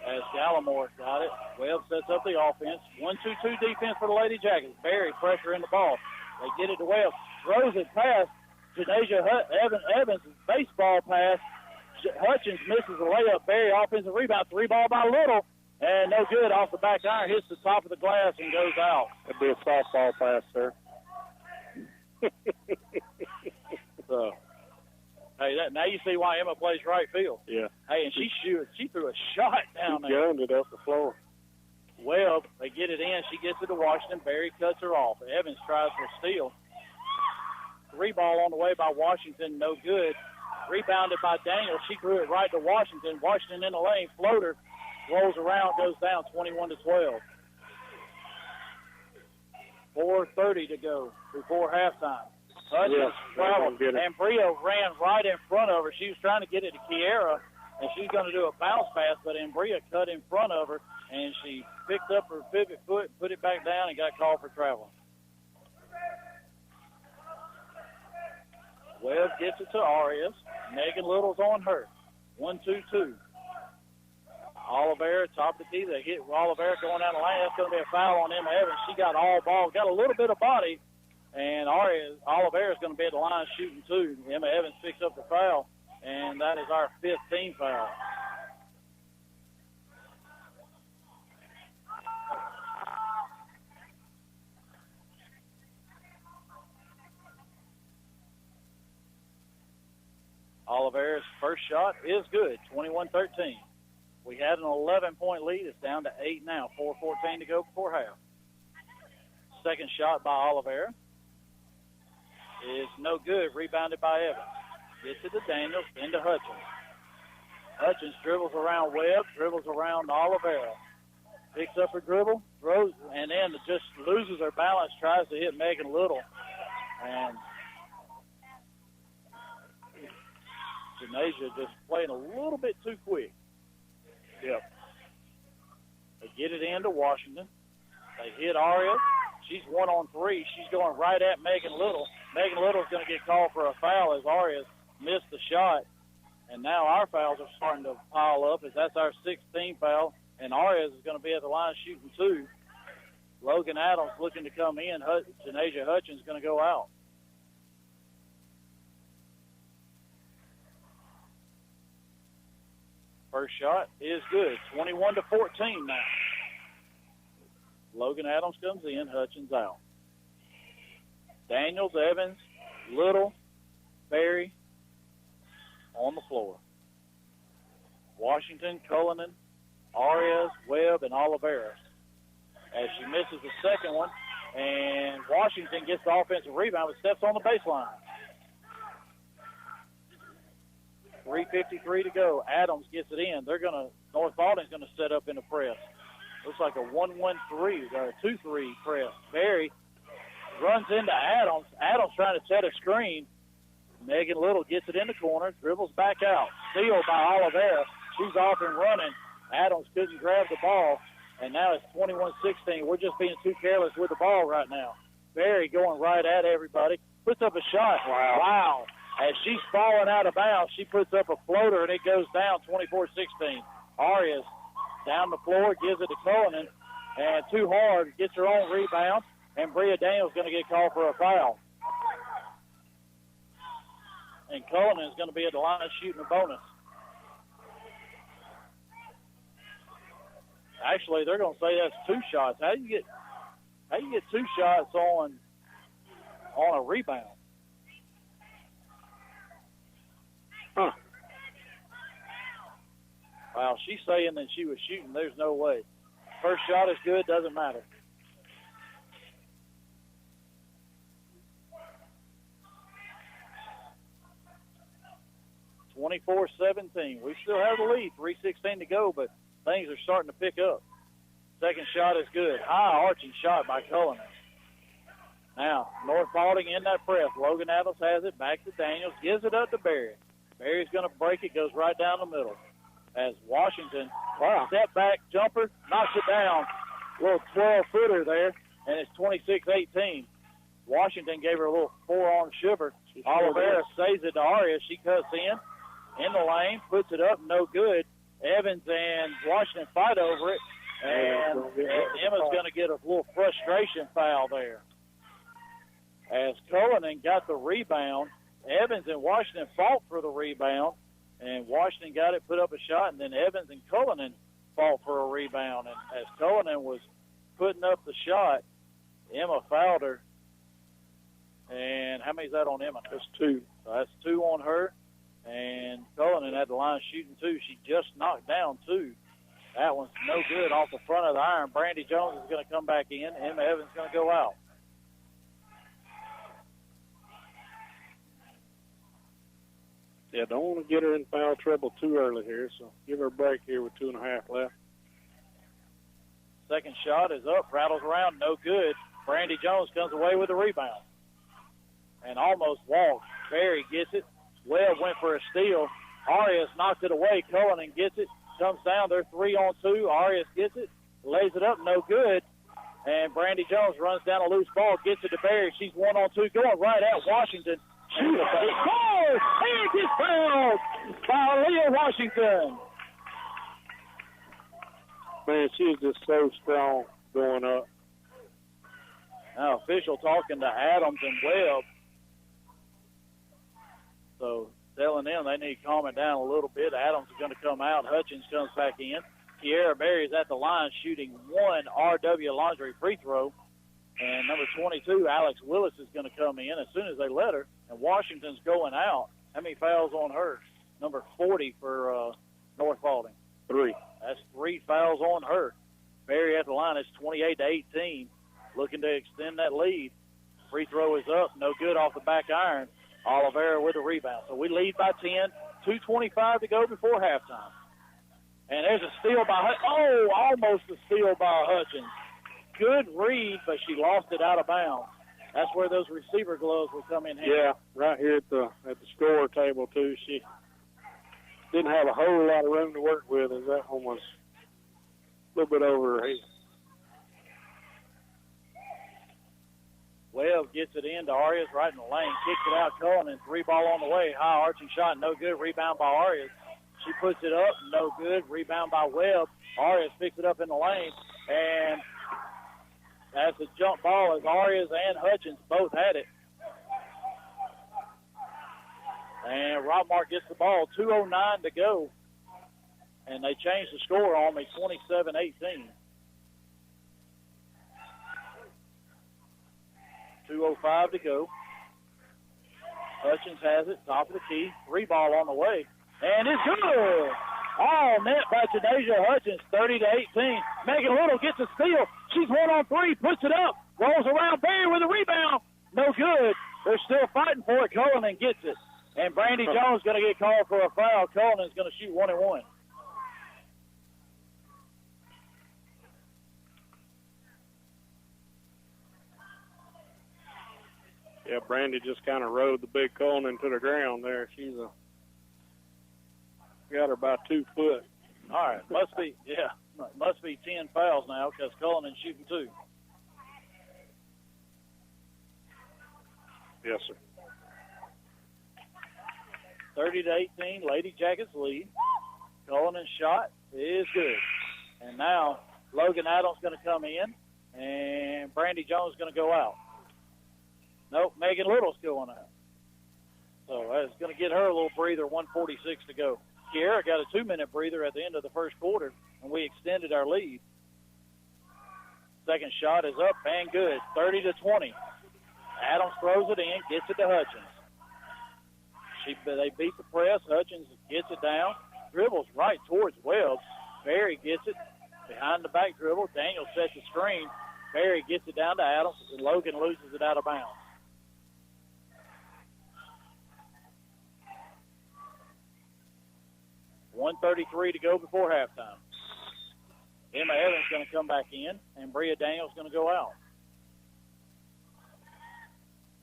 Speaker 2: as Gallimore got it. Webb sets up the offense. 1-2-2 defense for the Lady Jackets. Barry pressure in the ball. They get it to Webb. Throws it past Janasia Evans' baseball pass. Hutchins misses the layup. Barry offensive rebound. 3-ball by Little. And no good off the back iron. Hits the top of the glass and goes out.
Speaker 3: That'd be a softball pass, sir.
Speaker 2: So, hey, now you see why Emma plays right field.
Speaker 3: Yeah.
Speaker 2: Hey, and she threw a shot down there.
Speaker 3: She gunned it up the floor.
Speaker 2: Webb, they get it in. She gets it to Washington. Barry cuts her off. Evans tries for a steal. 3-ball on the way by Washington. No good. Rebounded by Daniel. She threw it right to Washington. Washington in the lane. Floater. Rolls around. Goes down 21-12. 4:30 to go before halftime. Hutchins traveled, and Bria ran right in front of her. She was trying to get it to Kiera, and she's going to do a bounce pass, but Bria cut in front of her, and she picked up her pivot foot, put it back down, and got called for traveling. Webb gets it to Arias. Megan Little's on her. 1-2-2. Oliveira, top of the key. They hit Oliveira going down the lane. That's going to be a foul on Emma Evans. She got all ball, got a little bit of body, and Oliveira's going to be at the line shooting too. Emma Evans picks up the foul, and that is our 5th team foul. Oliveira's first shot is good, 21-13. We had an 11-point lead. It's down to 8 now. 4:14 to go before half. Second shot by Oliveira is no good. Rebounded by Evans. Gets it to Daniels, into Hutchins. Hutchins dribbles around Webb, dribbles around Oliveira. Picks up her dribble, throws, and then just loses her balance, tries to hit Megan Little. And Janasia just playing a little bit too quick. Yep. They get it into Washington. They hit Arias. She's 1-on-3. She's going right at Megan Little. Megan Little's going to get called for a foul as Arias missed the shot. And now our fouls are starting to pile up as that's our 16th foul. And Arias is going to be at the line shooting 2. Logan Adams looking to come in. Janasia Hutchins is going to go out. First shot is good. 21-14 now. Logan Adams comes in. Hutchins out. Daniels, Evans, Little, Berry on the floor. Washington, Cullinan, Arias, Webb, and Oliveira. As she misses the second one, and Washington gets the offensive rebound but steps on the baseline. 3:53 to go. Adams gets it in. North Paulding's going to set up in the press. Looks like a 1-1-3 or a 2-3 press. Barry runs into Adams. Adams trying to set a screen. Megan Little gets it in the corner, dribbles back out. Steal by Oliveira. She's off and running. Adams couldn't grab the ball, and now it's 21-16. We're just being too careless with the ball right now. Barry going right at everybody. Puts up a shot. Wow. As she's falling out of bounds, she puts up a floater, and it goes down 24-16. Arias down the floor, gives it to Cullinan, and too hard, gets her own rebound, and Bria Daniels going to get called for a foul. And Cullinan is going to be at the line shooting a bonus. Actually, they're going to say that's 2 shots. How do you get 2 shots on a rebound? foul. She's saying that she was shooting. There's no way. First shot is good, doesn't matter. (24-17). We still have the lead. 3:16 to go, but things are starting to pick up. Second shot is good. High arching shot by Cullinan. Now, North Paulding in that press. Logan Adams has it. Back to Daniels. Gives it up to Barry. Barry's going to break it. Goes right down the middle. As Washington, step back jumper, knocks it down. Little 12-footer there, and it's 26-18. Washington gave her a little forearm shiver. Oliveira saves it to Arias. She cuts in the lane, puts it up, no good. Evans and Washington fight over it, and Emma's going to get a little frustration foul there. As Cullinan got the rebound, Evans and Washington fought for the rebound, and Washington got it, put up a shot, and then Evans and Cullinan fought for a rebound. And as Cullinan was putting up the shot, Emma fouled her. And how many is that on Emma?
Speaker 3: That's 2.
Speaker 2: So that's 2 on her. And Cullinan had the line shooting 2. She just knocked down 2. That one's no good off the front of the iron. Brandy Jones is going to come back in. Emma Evans is going to go out.
Speaker 3: Yeah, don't want to get her in foul trouble too early here, so give her a break here with 2.5 left.
Speaker 2: Second shot is up, rattles around, no good. Brandy Jones comes away with a rebound and almost walked. Barry gets it. Webb went for a steal. Arias knocked it away. Cullinan gets it, comes down. They're 3-on-2. Arias gets it, lays it up, no good. And Brandy Jones runs down a loose ball, gets it to Barry. She's 1-on-2, going right at Washington. She scores! And gets fouled by Leah Washington.
Speaker 3: Man, she is just so strong going up.
Speaker 2: Now, official talking to Adams and Webb. So, telling them they need to calm it down a little bit. Adams is going to come out. Hutchins comes back in. Kiera Berry's at the line shooting 1 RW Laundry free throw. And number 22, Alex Willis, is going to come in as soon as they let her. And Washington's going out. How many fouls on her? Number 40 for North Paulding.
Speaker 3: 3.
Speaker 2: That's 3 fouls on her. Berry at the line is 28-18, looking to extend that lead. Free throw is up, no good off the back iron. Oliveira with a rebound. So we lead by 10, 2:25 to go before halftime. And there's a steal by Hutchins. Oh, almost a steal by Hutchins. Good read, but she lost it out of bounds. That's where those receiver gloves will come in handy.
Speaker 3: Yeah, right here at the score table, too. She didn't have a whole lot of room to work with, as that one was a little bit over her head.
Speaker 2: Webb gets it into Arias right in the lane, kicks it out, Cullinan, 3-ball on the way, high arching shot, no good, rebound by Arias. She puts it up, no good, rebound by Webb. Arias picks it up in the lane, and that's a jump ball as Arias and Hutchins both had it. And Rockmart gets the ball, 2:09 to go. And they changed the score on me, 27-18. 2:05 to go. Hutchins has it, top of the key, 3-ball on the way. And it's good! All net by Janasia Hutchins, 30-18. Megan Little gets a steal. She's 1-on-3, puts it up, rolls around Barry with a rebound. No good. They're still fighting for it. Cullinan gets it. And Brandy Jones going to get called for a foul. Cullinan's going to shoot 1-and-1.
Speaker 3: Yeah, Brandy just kind of rode the big Cullinan to the ground there. She's got her about 2 foot.
Speaker 2: All right, must be 10 fouls now because Cullinan's shooting 2.
Speaker 3: Yes, sir.
Speaker 2: 30-18, Lady Jackets lead. Cullinan's shot is good. And now Logan Adams going to come in, and Brandy Jones is going to go out. Nope, Megan Little's going out. So that's going to get her a little breather, 1:46 to go. Kiera got a 2-minute breather at the end of the first quarter, and we extended our lead. Second shot is up and good, 30-20. Adams throws it in, gets it to Hutchins. They beat the press. Hutchins gets it down, dribbles right towards Webb. Barry gets it behind the back dribble. Daniel sets the screen. Barry gets it down to Adams, and Logan loses it out of bounds. .133 to go before halftime. Emma Evans going to come back in, and Bria Daniels going to go out.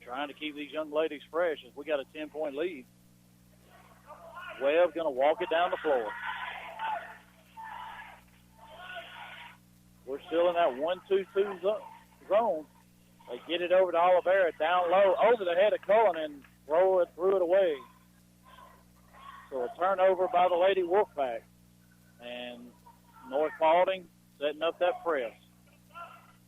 Speaker 2: Trying to keep these young ladies fresh as we got a 10-point lead. Webb going to walk it down the floor. We're still in that 1-2-2 zone. They get it over to Oliveira, down low, over the head of Cullen, and threw it away. So a turnover by the Lady Wolfpack. And North Paulding setting up that press.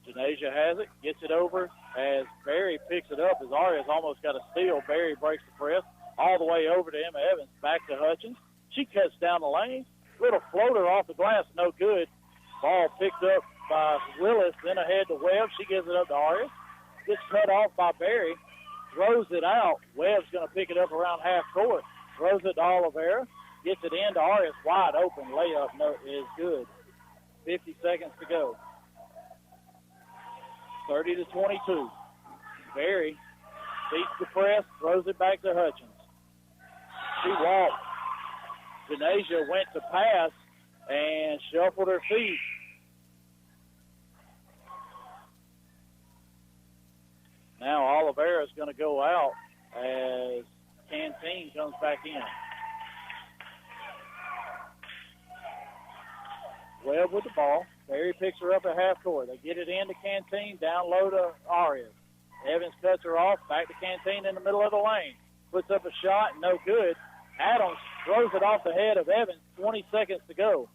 Speaker 2: Janasia has it, gets it over as Barry picks it up as Arias almost got a steal. Barry breaks the press all the way over to Emma Evans, back to Hutchins. She cuts down the lane. Little floater off the glass, no good. Ball picked up by Willis, then ahead to Webb. She gives it up to Arias. Gets cut off by Barry. Throws it out. Webb's going to pick it up around half court. Throws it to Oliveira. Gets it into Arias. Wide open. Layup is good. 50 seconds to go. 30-22. Barry beats the press. Throws it back to Hutchins. She walked. Janasia went to pass and shuffled her feet. Now Oliveira is going to go out as Canteen comes back in. Webb with the ball. Barry picks her up at half court. They get it into Canteen, down low to Arias. Evans cuts her off, back to Canteen in the middle of the lane. Puts up a shot, no good. Adams throws it off the head of Evans, 20 seconds to go.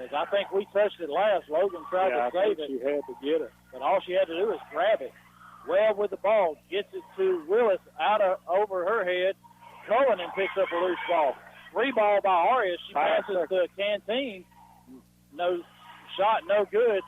Speaker 2: As I think we touched it last, Logan tried to save it.
Speaker 3: She had to get it.
Speaker 2: But all she had to do is grab it. Webb with the ball, gets it to Willis over her head. Cullen picks up a loose ball. Free ball by Arias. She passes to Canteen. No shot, no good.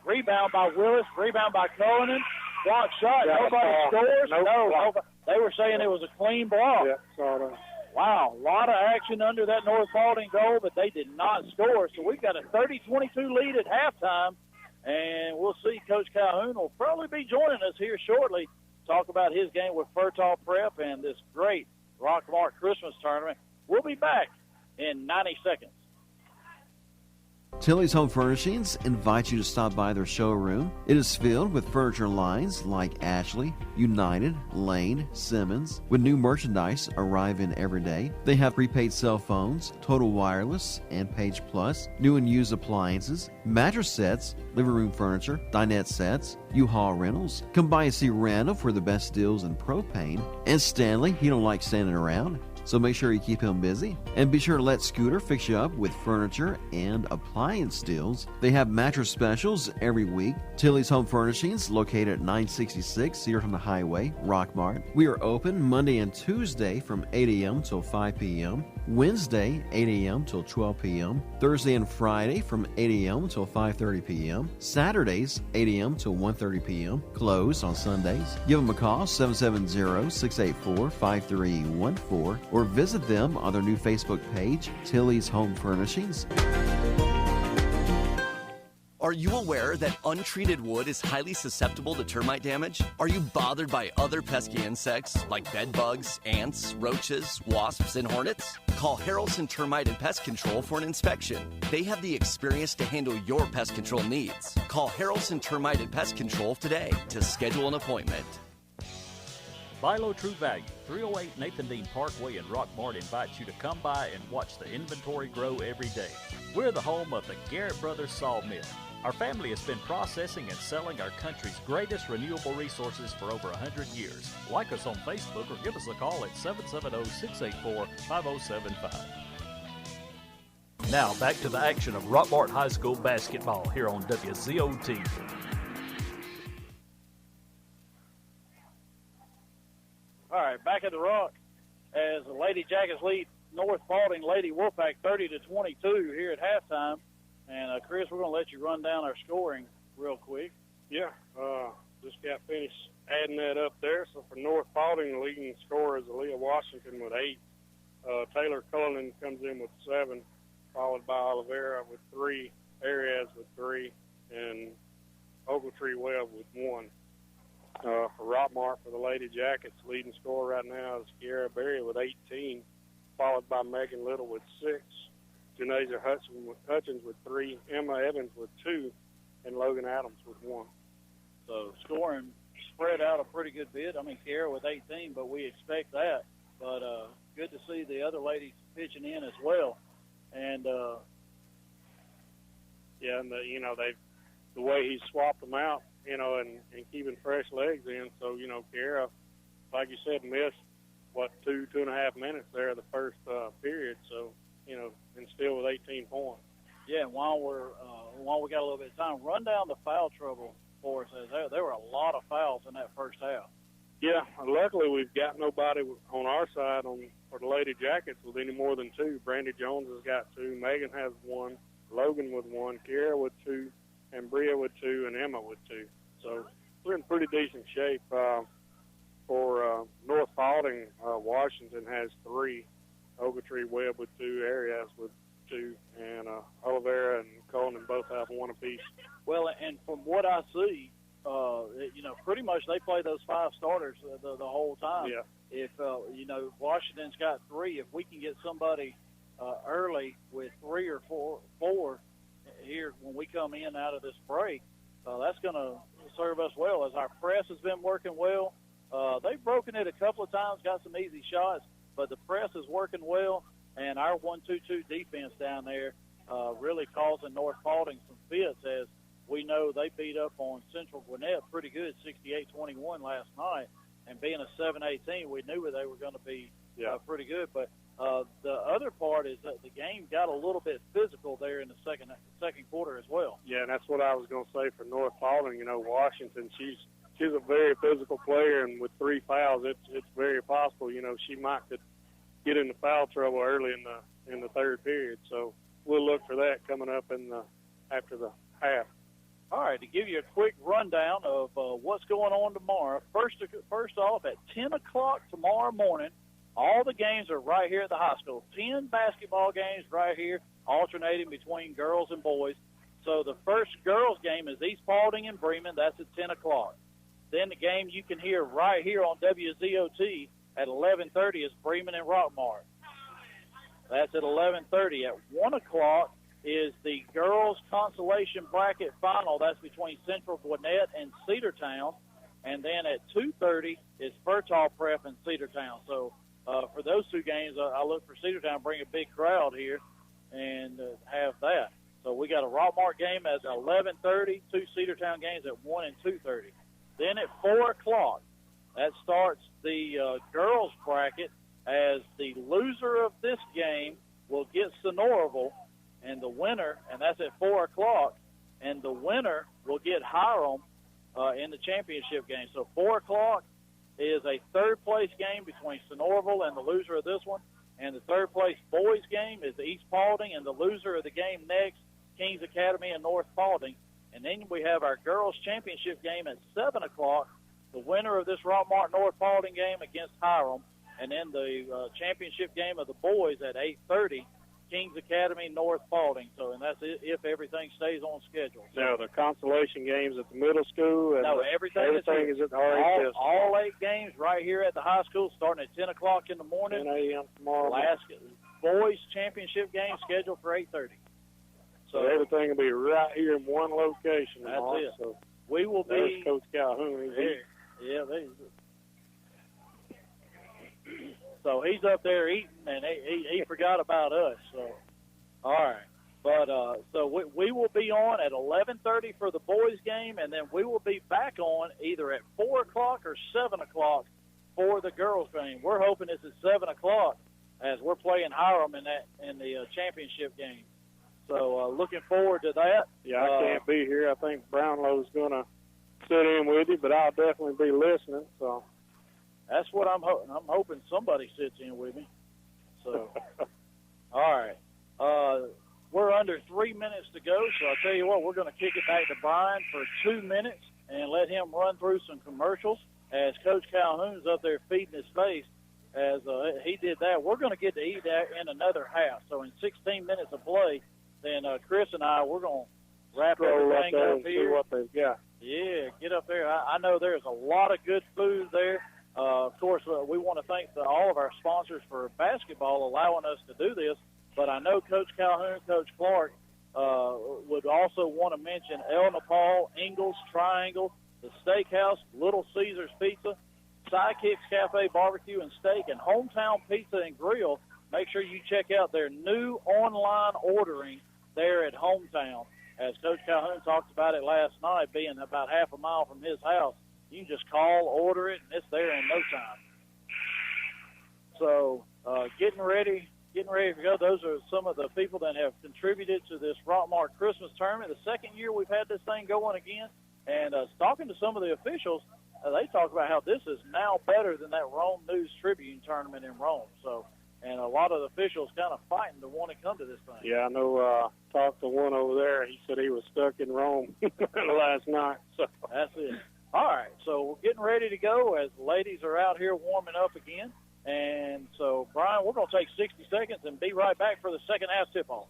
Speaker 2: Rebound by Willis. Rebound by Cullen. Block shot. Nobody scores. No. They were saying it was a clean block.
Speaker 3: Yeah, saw that.
Speaker 2: Wow, a lot of action under that North Paulding goal, but they did not score. So we've got a 30-22 lead at halftime, and we'll see Coach Calhoun will probably be joining us here shortly. Talk about his game with Fertile Prep and this great Rockmart Christmas tournament. We'll be back in 90 seconds.
Speaker 5: Tilly's Home Furnishings invites you to stop by their showroom. It is filled with furniture lines like Ashley, United, Lane, Simmons, with new merchandise arriving every day. They have prepaid cell phones, Total Wireless, and Page Plus, new and used appliances, mattress sets, living room furniture, dinette sets, U-Haul rentals. Come by and see Randall for the best deals in propane. And Stanley, he don't like standing around, so make sure you keep him busy. And be sure to let Scooter fix you up with furniture and appliance deals. They have mattress specials every week. Tilly's Home Furnishings, located at 966 Cedarton Highway, Rockmart. We are open Monday and Tuesday from 8 a.m. till 5 p.m., Wednesday 8 a.m. till 12 p.m., Thursday and Friday from 8 a.m. till 5:30 p.m., Saturdays 8 a.m. till 1:30 p.m., closed on Sundays. Give them a call, 770-684-5314, or visit them on their new Facebook page, Tilly's Home Furnishings.
Speaker 13: Are you aware that untreated wood is highly susceptible to termite damage? Are you bothered by other pesky insects like bed bugs, ants, roaches, wasps, and hornets? Call Harrelson Termite and Pest Control for an inspection. They have the experience to handle your pest control needs. Call Harrelson Termite and Pest Control today to schedule an appointment.
Speaker 1: Buy Low True Value, 308 Nathan Dean Parkway in Rockmart invites you to come by and watch the inventory grow every day. We're the home of the Garrett Brothers Sawmill. Our family has been processing and selling our country's greatest renewable resources for over 100 years. Like us on Facebook or give us a call at 770-684-5075. Now back to the action of Rockmart High School basketball here on WZOT.
Speaker 2: All right, back at the Rock as the Lady Jackets lead North Paulding Lady Wolfpack 30-22 here at halftime. And, Chris, we're going to let you run down our scoring real quick.
Speaker 3: Yeah, just got finished adding that up there. So for North Paulding, the leading scorer is Aaliyah Washington with 8. Taylor Cullinan comes in with 7, followed by Oliveira with 3, Arias with 3, and Ogletree Webb with 1. For Rockmart, for the Lady Jackets, leading scorer right now is Kiara Berry with 18, followed by Megan Little with 6, Janasia Hutchins with 3, Emma Evans with 2, and Logan Adams with 1.
Speaker 2: So scoring spread out a pretty good bit. I mean, Kiara with 18, but we expect that. But good to see the other ladies pitching in as well. And
Speaker 3: and the way he swapped them out, and keeping fresh legs in. So, Kiara, like you said, missed, 2.5 minutes there the first period. So, and still with 18 points.
Speaker 2: Yeah, and while we got a little bit of time, run down the foul trouble for us. There were a lot of fouls in that first half.
Speaker 3: Yeah, luckily we've got nobody on our side for the Lady Jackets with any more than 2. Brandy Jones has got 2, Megan has 1, Logan with 1, Kiara with 2, and Bria with 2, and Emma with 2. So we're in pretty decent shape. For North Paulding, Washington has 3, Ogletree Webb with 2, Arias with 2, and Oliveira and Cullinan both have 1 apiece.
Speaker 2: Well, and from what I see, pretty much they play those 5 starters the whole time.
Speaker 3: Yeah.
Speaker 2: If, Washington's got 3, if we can get somebody early with 3 or 4 here when we come in out of this break, that's going to serve us well. As our press has been working well, they've broken it a couple of times, got some easy shots, but the press is working well, and our 1-2-2 defense down there really causing North Paulding some fits, as we know they beat up on Central Gwinnett pretty good, 68-21 last night. And being a 7-8 team, we knew they were going to be pretty good. But the other part is that the game got a little bit physical there in the second quarter as well.
Speaker 3: Yeah, and that's what I was going to say for North Paulding. Washington, she's a very physical player, and with 3 fouls, it's very possible. She might could get into foul trouble early in the third period. So we'll look for that coming up after the half.
Speaker 2: All right, to give you a quick rundown of what's going on tomorrow, first off, at 10 o'clock tomorrow morning, all the games are right here at the high school. 10 basketball games right here, alternating between girls and boys. So the first girls game is East Paulding and Bremen. That's at 10 o'clock. Then the game you can hear right here on WZOT at 11:30 is Bremen and Rockmart. That's at 11:30. At 1 o'clock is the girls' consolation bracket final. That's between Central Gwinnett and Cedartown. And then at 2:30 is Fertile Prep and Cedartown. So for those 2 games, I look for Cedartown to bring a big crowd here and have that. So we got a Rockmart game at 11:30, 2 Cedartown games at 1 and 2:30. Then at 4 o'clock, that starts the girls' bracket, as the loser of this game will get Sonoraville, and the winner, and that's at 4 o'clock, and the winner will get Hiram in the championship game. So 4 o'clock is a third-place game between Sonoraville and the loser of this one, and the third-place boys game is East Paulding, and the loser of the game next, Kings Academy and North Paulding. And then we have our girls' championship game at 7 o'clock, the winner of this Rockmart North Paulding game against Hiram, and then the championship game of the boys at 8:30, Kings Academy, North Paulding. So, and that's if everything stays on schedule. So,
Speaker 3: now, the consolation games at the middle school? And
Speaker 2: no, everything is
Speaker 3: at the RHS.
Speaker 2: All 8 games right here at the high school, starting at 10 o'clock in the morning.
Speaker 3: 10 a.m. tomorrow.
Speaker 2: Last boys championship game scheduled for 8:30.
Speaker 3: So everything will be right here in one location.
Speaker 2: That's it.
Speaker 3: So
Speaker 2: we will be.
Speaker 3: Coach Calhoun.
Speaker 2: Yeah, so he's up there eating, and he forgot about us. So, all right. But so we will be on at 11:30 for the boys' game, and then we will be back on either at 4 o'clock or 7 o'clock for the girls' game. We're hoping it's at 7 o'clock, as we're playing Hiram in the championship game. So looking forward to that.
Speaker 3: Yeah, I can't be here. I think Brownlow's going to sit in with you, but I'll definitely be listening. So
Speaker 2: that's what I'm hoping. I'm hoping somebody sits in with me. So, all right. We're under 3 minutes to go, so I'll tell you what, we're going to kick it back to Brian for 2 minutes and let him run through some commercials as Coach Calhoun's up there feeding his face as he did that. We're going to get to eat that in another half. So in 16 minutes of play, then Chris and I, we're going to wrap everything up here.
Speaker 3: See what they've got.
Speaker 2: Yeah, get up there. I know there's a lot of good food there. Of course, we want to thank all of our sponsors for basketball allowing us to do this. But I know Coach Calhoun, Coach Clark would also want to mention El Nepal, Ingles, Triangle, the Steakhouse, Little Caesars Pizza, Sidekicks Cafe Barbecue and Steak, and Hometown Pizza and Grill. Make sure you check out their new online ordering there at Hometown. As Coach Calhoun talked about it last night, being about half a mile from his house, you can just call, order it, and it's there in no time. So getting ready to go. Those are some of the people that have contributed to this Rockmart Christmas tournament. The second year we've had this thing going again. And talking to some of the officials, they talk about how this is now better than that Rome News Tribune tournament in Rome. So, and a lot of the officials kind of fighting to want to come to this thing.
Speaker 3: Yeah, I know. Talked to one over there. He said he was stuck in Rome last night. So
Speaker 2: that's it. All right, so we're getting ready to go as the ladies are out here warming up again. And so, Brian, we're going to take 60 seconds and be right back for the second half tip-off.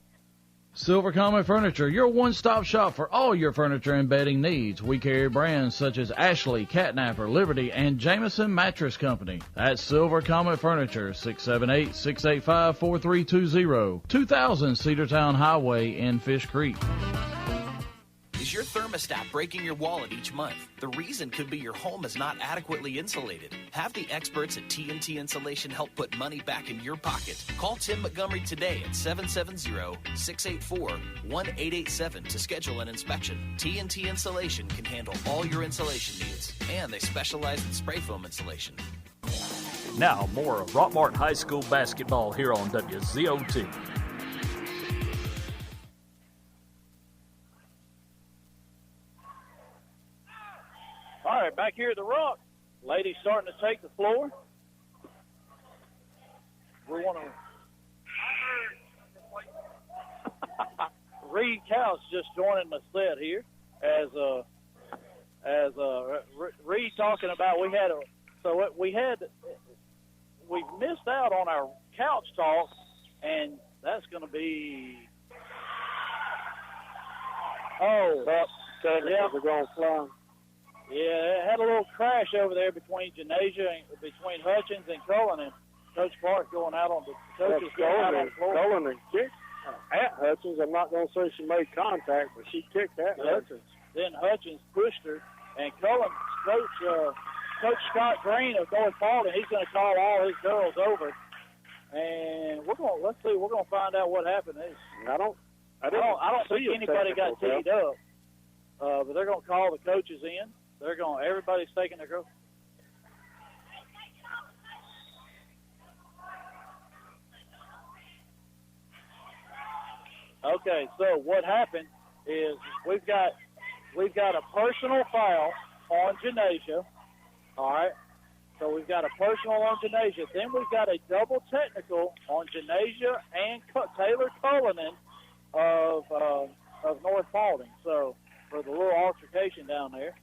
Speaker 14: Silver Comet Furniture, your one-stop shop for all your furniture and bedding needs. We carry brands such as Ashley, Catnapper, Liberty, and Jameson Mattress Company. That's Silver Comet Furniture, 678-685-4320, 2000 Cedartown Highway in Fish Creek.
Speaker 15: Is your thermostat breaking your wallet each month? The reason could be your home is not adequately insulated. Have the experts at TNT Insulation help put money back in your pocket. Call Tim Montgomery today at 770-684-1887 to schedule an inspection. TNT Insulation can handle all your insulation needs, and they specialize in spray foam insulation.
Speaker 1: Now, more of Rockmart High School basketball here on WZOT.
Speaker 2: All right, back here at the Rock, ladies starting to take the floor. We want to Reed Couch just joining the set here as Reed talking about we missed out on our couch talk, and that's going to be
Speaker 3: we're going to fly.
Speaker 2: Yeah, it had a little crash over there between Janasia and between Hutchins and Cullen, and Coach Clark going out on the coaches going out on the floor.
Speaker 3: Cullen kicked at Hutchins. I'm not going to say she made contact, but she kicked at Hutchins.
Speaker 2: Then Hutchins pushed her, and Cullen, Coach Scott Green of North Paulding, he's going to call all his girls over, and we're going to find out what happened. I don't think anybody got teed up, but they're going to call the coaches in. Everybody's taking their girls. Okay, so what happened is we've got a personal foul on Janasia. All right. So we've got a personal on Janasia. Then we've got a double technical on Janasia and Taylor Cullinan of North Paulding. So for the little altercation down there.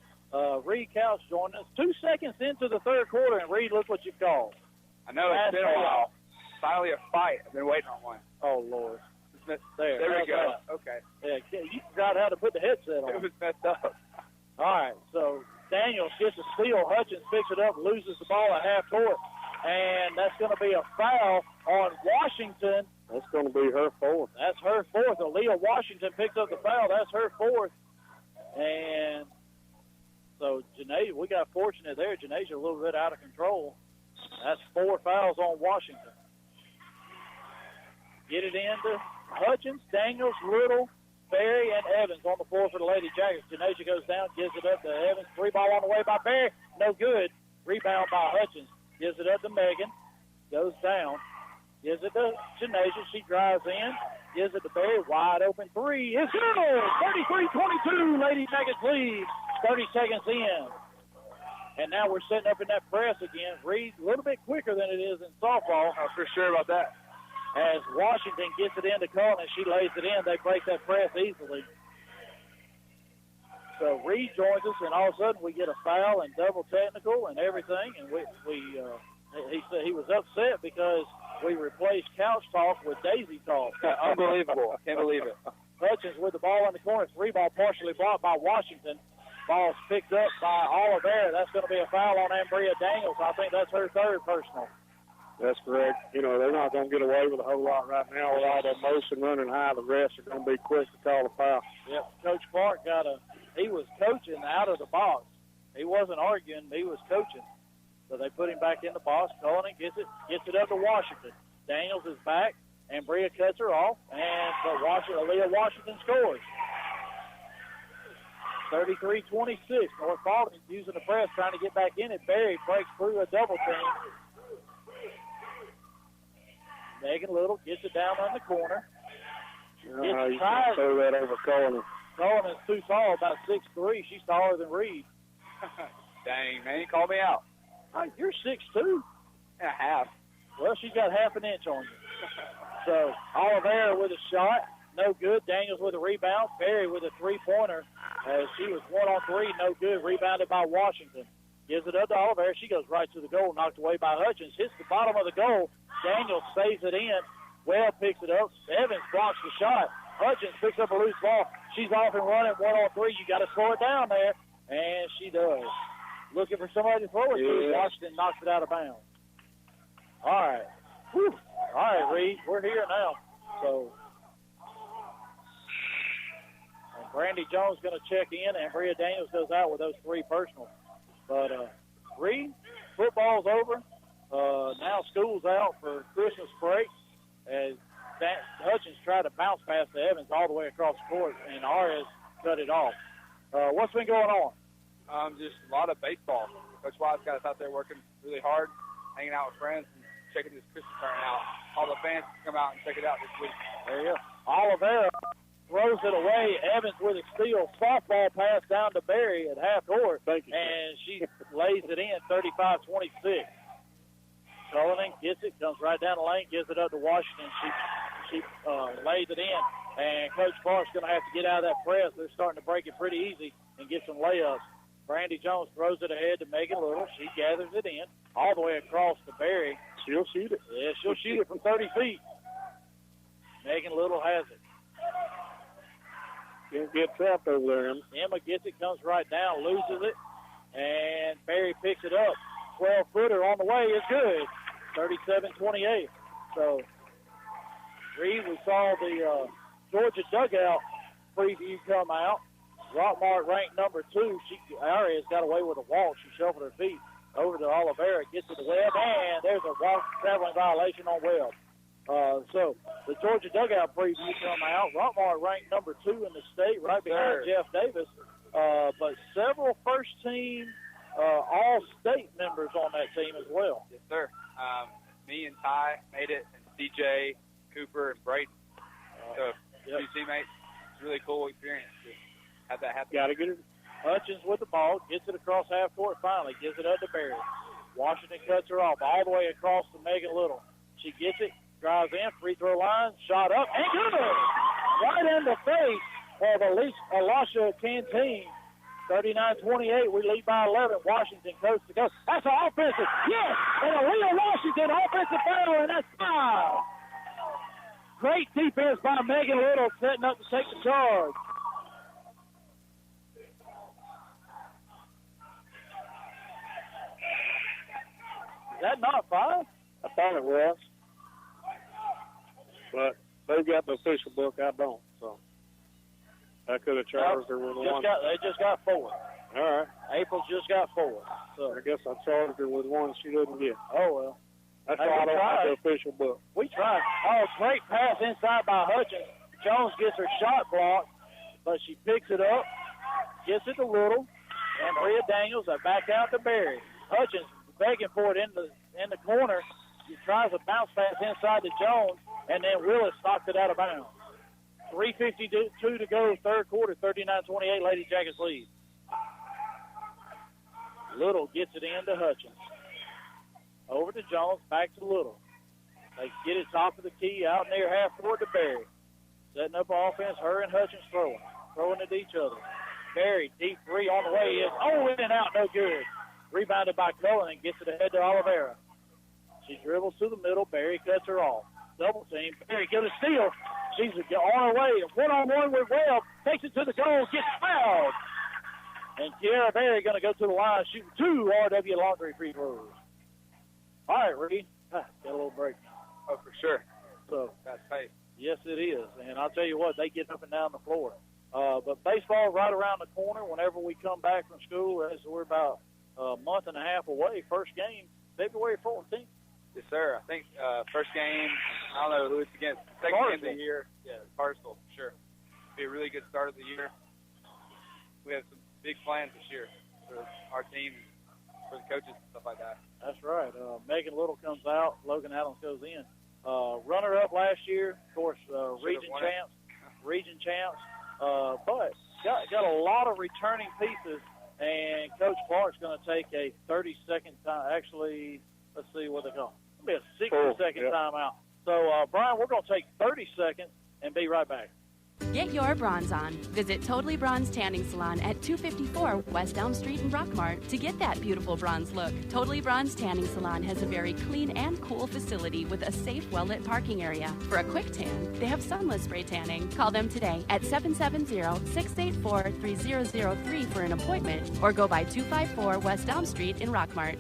Speaker 2: Reed Couch joining us 2 seconds into the third quarter, and Reed, look what you've called.
Speaker 16: I know it's been a while. Finally a fight. I've been waiting on one.
Speaker 2: Oh, Lord. There
Speaker 16: we go.
Speaker 2: That?
Speaker 16: Okay.
Speaker 2: Yeah, you forgot how to put the headset on.
Speaker 16: It was messed up.
Speaker 2: All right, so Daniels gets a steal. Hutchins picks it up, loses the ball at half court, and that's going to be a foul on Washington.
Speaker 3: That's going to be her fourth.
Speaker 2: That's her fourth. Aaliyah Washington picks up the foul. That's her fourth. And so, Janasia, we got fortunate there. Janasia a little bit out of control. That's 4 fouls on Washington. Get it into Hutchins, Daniels, Little, Berry, and Evans on the floor for the Lady Jackets. Janasia goes down, gives it up to Evans. 3 ball on the way by Berry. No good. Rebound by Hutchins. Gives it up to Megan. Goes down. Gives it to Janasia. She drives in. Gives it to Berry. Wide open 3. It's good. 33-22. Lady Jackets lead. 30 seconds in. And now we're setting up in that press again. Reed a little bit quicker than it is in softball.
Speaker 16: I'm for sure about that.
Speaker 2: As Washington gets it into Cullen, she lays it in. They break that press easily. So Reed joins us, and all of a sudden we get a foul and double technical and everything, and we He said he was upset because we replaced couch talk with daisy talk.
Speaker 16: Unbelievable. Can't believe it.
Speaker 2: Hutchins with the ball in the corner. 3-ball partially blocked by Washington. Ball's picked up by Oliver. That's going to be a foul on Ambria Daniels. I think that's her third personal.
Speaker 3: That's correct. You know, they're not going to get away with a whole lot right now with all the motion running high. The refs are going to be quick to call a foul.
Speaker 2: Yep, Coach Clark he was coaching out of the box. He wasn't arguing, he was coaching. So they put him back in the box. Cullinan gets it up to Washington. Daniels is back, and Bria cuts her off, and Aaliyah Washington scores. 33-26. North Paulding using the press, trying to get back in it. Berry breaks through a double team. Megan Little gets it down in the corner.
Speaker 3: You can throw that over Cullinan.
Speaker 2: Cullinan's too tall, about 6'3". She's taller than Reed.
Speaker 16: Dang, man, call me out.
Speaker 2: Oh, you're 6'2".
Speaker 16: And a half.
Speaker 2: Well, she's got half an inch on you. So, Oliveira with a shot, no good. Daniels with a rebound. Berry with a three-pointer. She was 1-on-3, no good. Rebounded by Washington. Gives it up to Oliveira. She goes right to the goal, knocked away by Hutchins. Hits the bottom of the goal. Daniels saves it in. Webb picks it up. Evans blocks the shot. Hutchins picks up a loose ball. She's off and running 1-on-3. You got to slow it down there. And she does. Looking for somebody to throw it to. Washington knocks it out of bounds. All right. Whew. All right, Reed. We're here now. So, and Brandy Jones going to check in, and Bria Daniels goes out with those three personals. But, Reed, football's over. Now school's out for Christmas break. As Hutchins tried to bounce pass to Evans all the way across the court, and Arias cut it off. What's been going on?
Speaker 16: Just a lot of baseball. Coach Wise got us out there working really hard, hanging out with friends, and checking this Christmas turnout. All the fans can come out and check it out this week.
Speaker 2: There you go. Oliveira throws it away. Evans with a steal. Softball pass down to Berry at half court.
Speaker 3: Thank you,
Speaker 2: and she lays it in, 35-26. Cullinan gets it, comes right down the lane, gives it up to Washington. She lays it in, and Coach Clark's going to have to get out of that press. They're starting to break it pretty easy and get some layups. Brandy Jones throws it ahead to Megan Little. She gathers it in all the way across to Berry.
Speaker 3: She'll shoot it.
Speaker 2: Yeah, she'll shoot it from 30 feet. Megan Little has it.
Speaker 3: Can't get trapped over there, Emma.
Speaker 2: Emma gets it, comes right down, loses it, and Berry picks it up. 12-footer on the way is good. 37-28. So, Reed, we saw the Georgia dugout preview come out. Rockmart ranked number 2. Arias got away with a walk. She shuffled her feet over to Oliveira, gets to the Webb, and there's a traveling violation on Webb. So the Georgia dugout preview come out. Rockmart ranked number 2 in the state, right behind Jeff Davis. But several first-team all-state members on that team as well.
Speaker 16: Yes, sir. Me and Ty made it, and DJ, Cooper, and Brayden. So, two teammates. It's a really cool experience to have that happen.
Speaker 3: Got to get it.
Speaker 2: Hutchins with the ball, gets it across half court finally, gives it up to Berry. Washington cuts her off all the way across to Megan Little. She gets it, drives in, free throw line, shot up, and good! Right in the face of Elisha Canteen. 39-28, we lead by 11. Washington coast to coast. That's an offensive. Yes! And Aaliyah Washington offensive foul, and that's 5. Great defense by Megan Little, setting up to take the charge. Is that not 5?
Speaker 3: I thought it was. But they've got the official book. I don't, so. I could have charged her with one.
Speaker 2: They just got 4.
Speaker 3: All right.
Speaker 2: April just got 4. So
Speaker 3: I guess I charged her with one she didn't get.
Speaker 2: Oh, well.
Speaker 3: That's why I don't have the official book.
Speaker 2: We tried. Oh, great pass inside by Hutchins. Jones gets her shot blocked, but she picks it up, gets it to Little, and Bria Daniels back out to Berry. Hutchins begging for it in the corner. She tries a bounce pass inside to Jones, and then Willis knocks it out of bounds. 3:52 to go, third quarter, 39-28, Lady Jackets lead. Little gets it into Hutchins. Over to Jones, back to Little. They get it top of the key, out near half court to Berry. Setting up offense, her and Hutchins throwing at each other. Berry, deep 3 on the way is, in and out, no good. Rebounded by Cullen and gets it ahead to Oliveira. dribbles to the middle. Barry cuts her off. Double team. Barry gets a steal. She's on her way. One-on-one with Webb. Takes it to the goal. Gets fouled. And Kiara Barry going to go to the line, shoot 2 RW Laundry free throws. All right, Reed. Got a little break.
Speaker 16: Oh, for sure.
Speaker 2: So
Speaker 16: that's pace.
Speaker 2: Yes, it is. And I'll tell you what, they get up and down the floor. But baseball right around the corner whenever we come back from school. As we're about a month and a half away. First game, February 14th.
Speaker 16: Yes, sir. I think first game, I don't know who it's against. Second game of the year. Yeah, Barstool, sure. Be a really good start of the year. We have some big plans this year for our team, for the coaches and stuff like that.
Speaker 2: That's right. Megan Little comes out. Logan Adams goes in. Runner-up last year, of course, region champs. But got a lot of returning pieces, and Coach Clark's going to take a 30-second time. Actually, let's see what they call. It'll be a 60-second timeout. So, Brian, we're going to take 30 seconds and be right back.
Speaker 17: Get your bronze on. Visit Totally Bronze Tanning Salon at 254 West Elm Street in Rockmart to get that beautiful bronze look. Totally Bronze Tanning Salon has a very clean and cool facility with a safe, well-lit parking area. For a quick tan, they have sunless spray tanning. Call them today at 770-684-3003 for an appointment or go by 254 West Elm Street in Rockmart.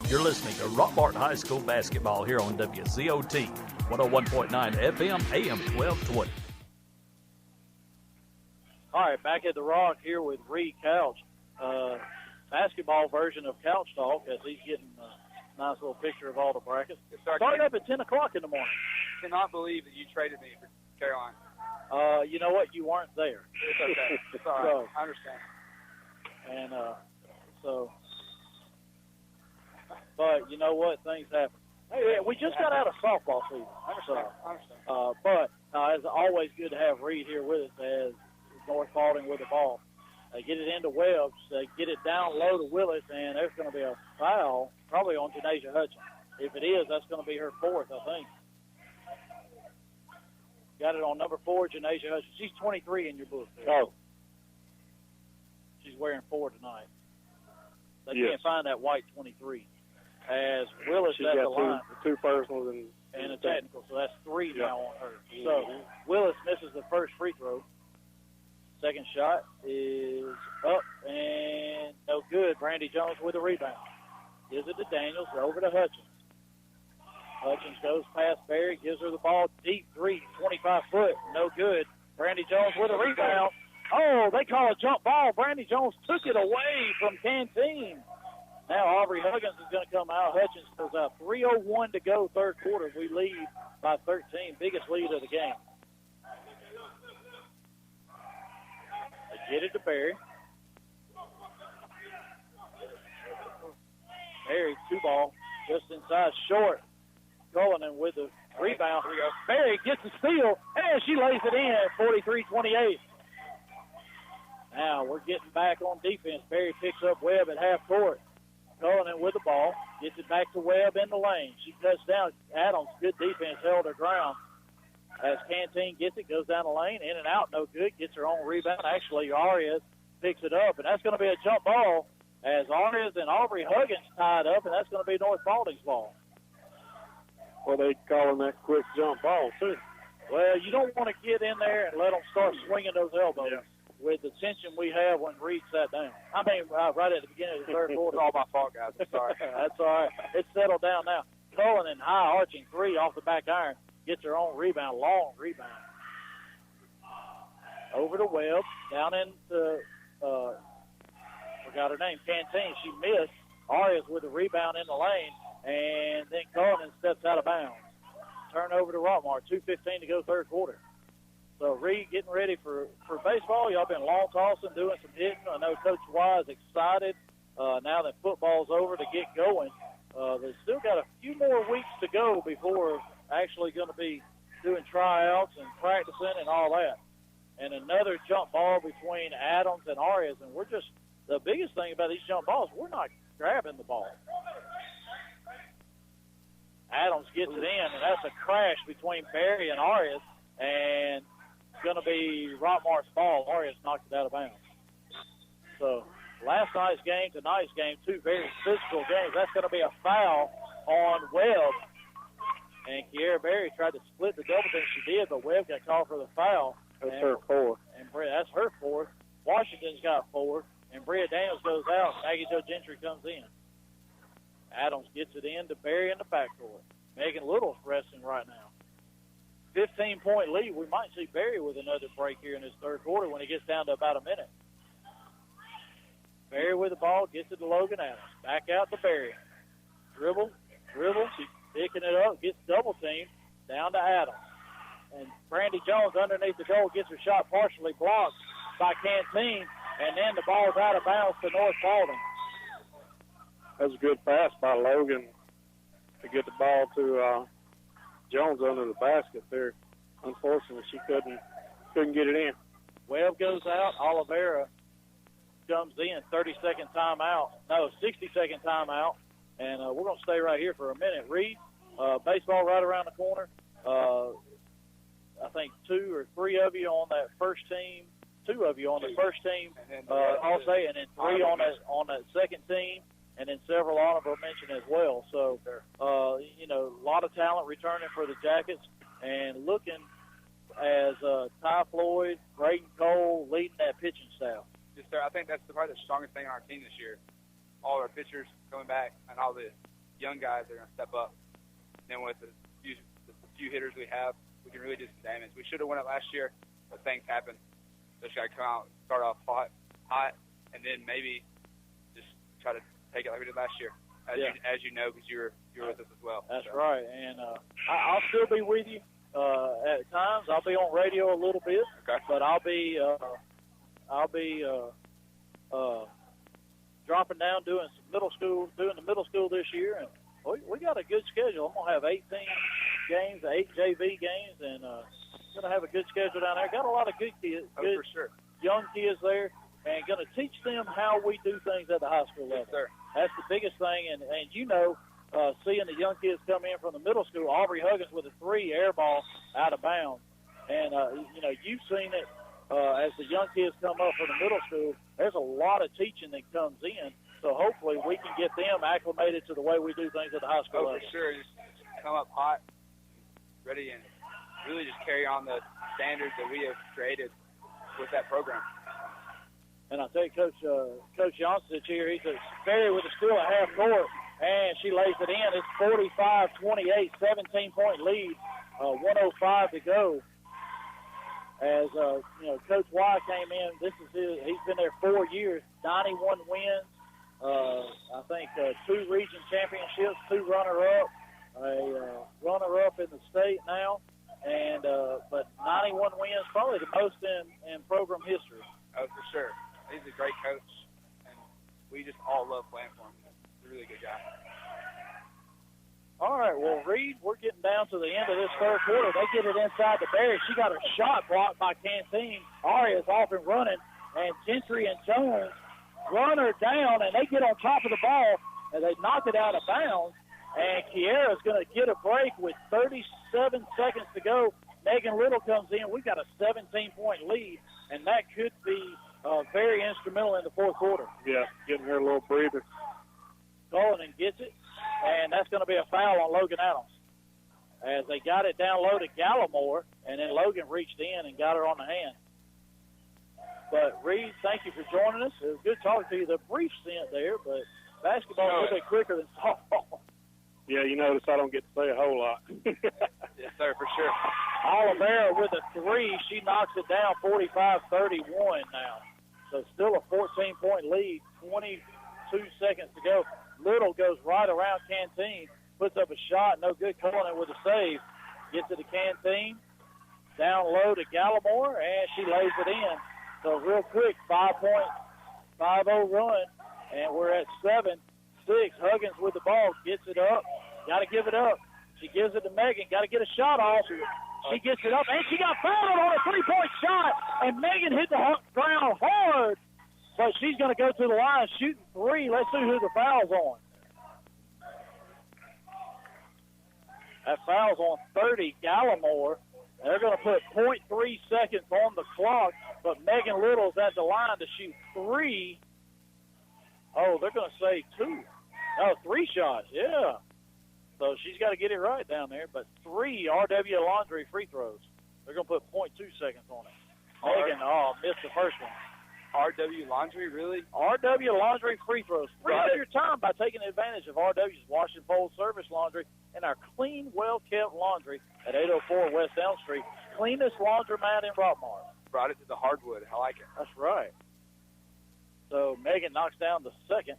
Speaker 1: You're listening to Rockmart High School basketball here on WZOT, 101.9 FM, AM 1220.
Speaker 2: All right, back at the Rock here with Reed Couch. Basketball version of Couch Talk as he's getting a nice little picture of all the brackets. Starting up at 10 o'clock in the morning.
Speaker 16: I cannot believe that you traded me for Caroline.
Speaker 2: You know what? You weren't there.
Speaker 16: It's okay. It's all right. I understand.
Speaker 2: And but you know what? Things happen. Hey, we just got out of softball season.
Speaker 16: I understand.
Speaker 2: But it's always good to have Reed here with us as North Paulding with the ball. They get it into Webbs. They get it down low to Willis, and there's going to be a foul probably on Janasia Hutchins. If it is, that's going to be her fourth, I think. Got it on number 4, Janasia Hutchins. She's 23 in your book.
Speaker 3: Oh.
Speaker 2: She's wearing 4 tonight. They can't find that white 23. As Willis
Speaker 3: She's
Speaker 2: at the
Speaker 3: got
Speaker 2: line.
Speaker 3: two personals
Speaker 2: and a technical, so that's 3 now on her. So Willis misses the first free throw. Second shot is up and no good. Brandy Jones with a rebound. Gives it to Daniels, over to Hutchins. Hutchins goes past Barry, gives her the ball, deep 3, 25 foot, no good. Brandy Jones with a rebound. Oh, they call a jump ball. Brandy Jones took it away from Canteen. Now Aubrey Huggins is going to come out. Hutchins goes out. 3:01 to go, third quarter. We lead by 13, biggest lead of the game. They get it to Barry. Barry, 2-ball, just inside, short. Cullinan with the rebound. Barry gets the steal, and she lays it in at 43-28. Now we're getting back on defense. Barry picks up Webb at half court. Cullinan with the ball, gets it back to Webb in the lane. She cuts down. Adams, good defense, held her ground. As Canteen gets it, goes down the lane, in and out, no good. Gets her own rebound. Actually, Arias picks it up, and that's going to be a jump ball as Arias and Aubrey Huggins tied up, and that's going to be North Paulding's ball.
Speaker 3: Well, they calling that quick jump ball, too.
Speaker 2: Well, you don't want to get in there and let them start swinging those elbows with the tension we have when Reed sat down. I mean, right at the beginning of the third quarter.
Speaker 16: It's all my fault, guys. I'm sorry.
Speaker 2: That's all right. It's settled down now. Cullinan, high arching 3 off the back iron. Gets her own rebound, long rebound. Over to Webb, down into, forgot her name, Canteen. She missed. Arias with the rebound in the lane, and then Cullinan steps out of bounds. Turnover to Rockmart, 2:15 to go, third quarter. So Reed getting ready for baseball. Y'all been long tossing, doing some hitting. I know Coach Wise excited now that football's over to get going. They've still got a few more weeks to go before actually going to be doing tryouts and practicing and all that. And another jump ball between Adams and Arias. And we're just, the biggest thing about these jump balls, we're not grabbing the ball. Adams gets it in, and that's a crash between Barry and Arias. And it's going to be Rockmart's ball. Arias knocked it out of bounds. So last night's game, tonight's game, 2 very physical games. That's going to be a foul on Webb. And Kiera Berry tried to split the double team. She did, but Webb got called for the foul.
Speaker 3: That's her fourth.
Speaker 2: And that's her fourth. Washington's got 4. And Bria Daniels goes out. Maggie Jo Gentry comes in. Adams gets it in to Berry in the backcourt. Megan Little's resting right now. 15-point lead. We might see Berry with another break here in this third quarter when it gets down to about a minute. Berry with the ball, gets it to Logan Adams. Back out to Berry. Dribble. She's picking it up, gets double teamed, down to Adams. And Brandy Jones underneath the goal gets her shot partially blocked by Canteen, and then the ball's out of bounds to North Paulding.
Speaker 3: That was a good pass by Logan to get the ball to Jones under the basket there. Unfortunately, she couldn't get it in.
Speaker 2: Webb goes out. Oliveira comes in. 30-second timeout. No, 60-second timeout. And we're going to stay right here for a minute. Reed, baseball right around the corner. I think 2 or 3 of you on that first team. 2 of you on the first team, I'll say, and then 3 on that second team, and then several honorable mention as well. So, a lot of talent returning for the Jackets, and looking as Ty Floyd, Brayden Cole leading that pitching staff.
Speaker 16: Yes, sir. I think that's probably the strongest thing on our team this year. All our pitchers coming back, and all the young guys are going to step up. And then with the few hitters we have, we can really do some damage. We should have won it last year, but things happen. Just got to come out, start off hot, and then maybe just try to take it like we did last year, as you know, because you're with us as well.
Speaker 2: That's right, and I'll still be with you at times. I'll be on radio a little bit, but I'll be dropping down doing the middle school this year, and we got a good schedule. I'm gonna have 18 games, 8 JV games, and going to have a good schedule down there. Got a lot of good kids,
Speaker 16: for sure.
Speaker 2: Young kids there, and going to teach them how we do things at the high school level.
Speaker 16: Yes, sir.
Speaker 2: That's the biggest thing, and seeing the young kids come in from the middle school, Aubrey Huggins with a 3 air ball out of bounds, and you've seen it as the young kids come up from the middle school. There's a lot of teaching that comes in, so hopefully we can get them acclimated to the way we do things at the high school level.
Speaker 16: For sure. Just come up hot, ready, and really just carry on the standards that we have created with that program.
Speaker 2: And I'll tell you, Coach Johnson's here. He's Berry with a steal at half court, and she lays it in. It's 45-28, 17-point lead, 1:05 to go. As Coach Y came in, he's been there 4 years, 91 wins. I think 2 region championships, 2 runner-up, a runner-up in the state now. And but 91 wins, probably the most in program history.
Speaker 16: Oh, for sure. He's a great coach, and we just all love playing for him. He's a really good guy.
Speaker 2: All right, well, Reed, we're getting down to the end of this third quarter. They get it inside the Berry. She got her shot blocked by Canteen. Aria's off and running, and Gentry and Jones run her down, and they get on top of the ball, and they knock it out of bounds. And Kiera's going to get a break with 37 seconds to go. Megan Little comes in. We've got a 17-point lead, and that could be very instrumental in the fourth quarter.
Speaker 3: Yeah, getting her a little breather.
Speaker 2: Cullinan gets it, and that's going to be a foul on Logan Adams. As they got it down low to Gallimore, and then Logan reached in and got her on the hand. But, Reed, thank you for joining us. It was good talking to you. The brief stint there, but basketball is a little bit quicker than softball.
Speaker 3: Yeah, you notice I don't get to say a whole lot.
Speaker 16: Yes, sir, for sure.
Speaker 2: Oliveira with a 3. She knocks it down 45-31 now. So still a 14-point lead, 22 seconds to go. Little goes right around Canteen, puts up a shot, no good. Cullinan with a save. Gets it to Canteen, down low to Gallimore, and she lays it in. So real quick, 5-0 run, and we're at 7-6. Huggins with the ball, gets it up. Got to give it up. She gives it to Megan. Got to get a shot off. She gets it up, and she got fouled on a 3-point shot, and Megan hit the ground hard, but she's going to go to the line shooting 3. Let's see who the foul's on. That foul's on 30, Gallimore. They're going to put 0.3 seconds on the clock, but Megan Little's at the line to shoot 3. Oh, they're going to say 2. Oh, 3 shots, yeah. So she's got to get it right down there. But 3 RW Laundry free throws. They're going to put 0.2 seconds on it. Megan, missed the first one.
Speaker 16: RW Laundry, really?
Speaker 2: RW Laundry free throws. Free up your time by taking advantage of RW's wash and fold service laundry and our clean, well-kept laundry at 804 West Elm Street. Cleanest laundromat in Rockmart.
Speaker 16: Brought it to the hardwood. I like it.
Speaker 2: That's right. So Megan knocks down the second.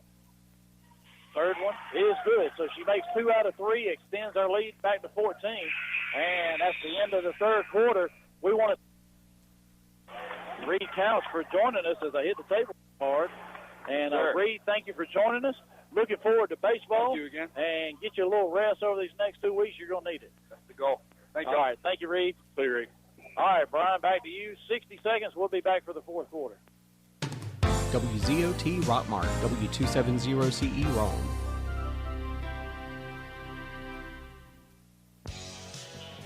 Speaker 2: Third one is good. So she makes 2 out of 3, extends our lead back to 14. And that's the end of the third quarter. We want to Reed counts for joining us as I hit the table hard. And Reed, thank you for joining us. Looking forward to baseball.
Speaker 16: Thank you again.
Speaker 2: And get you a little rest over these next 2 weeks. You're going to need it.
Speaker 16: That's the goal. Thank you.
Speaker 2: All right. Thank you, Reed.
Speaker 16: See you, Reed.
Speaker 2: All right, Brian, back to you. 60 seconds. We'll be back for the fourth quarter.
Speaker 18: WZOT Rockmart, W270CE Rome.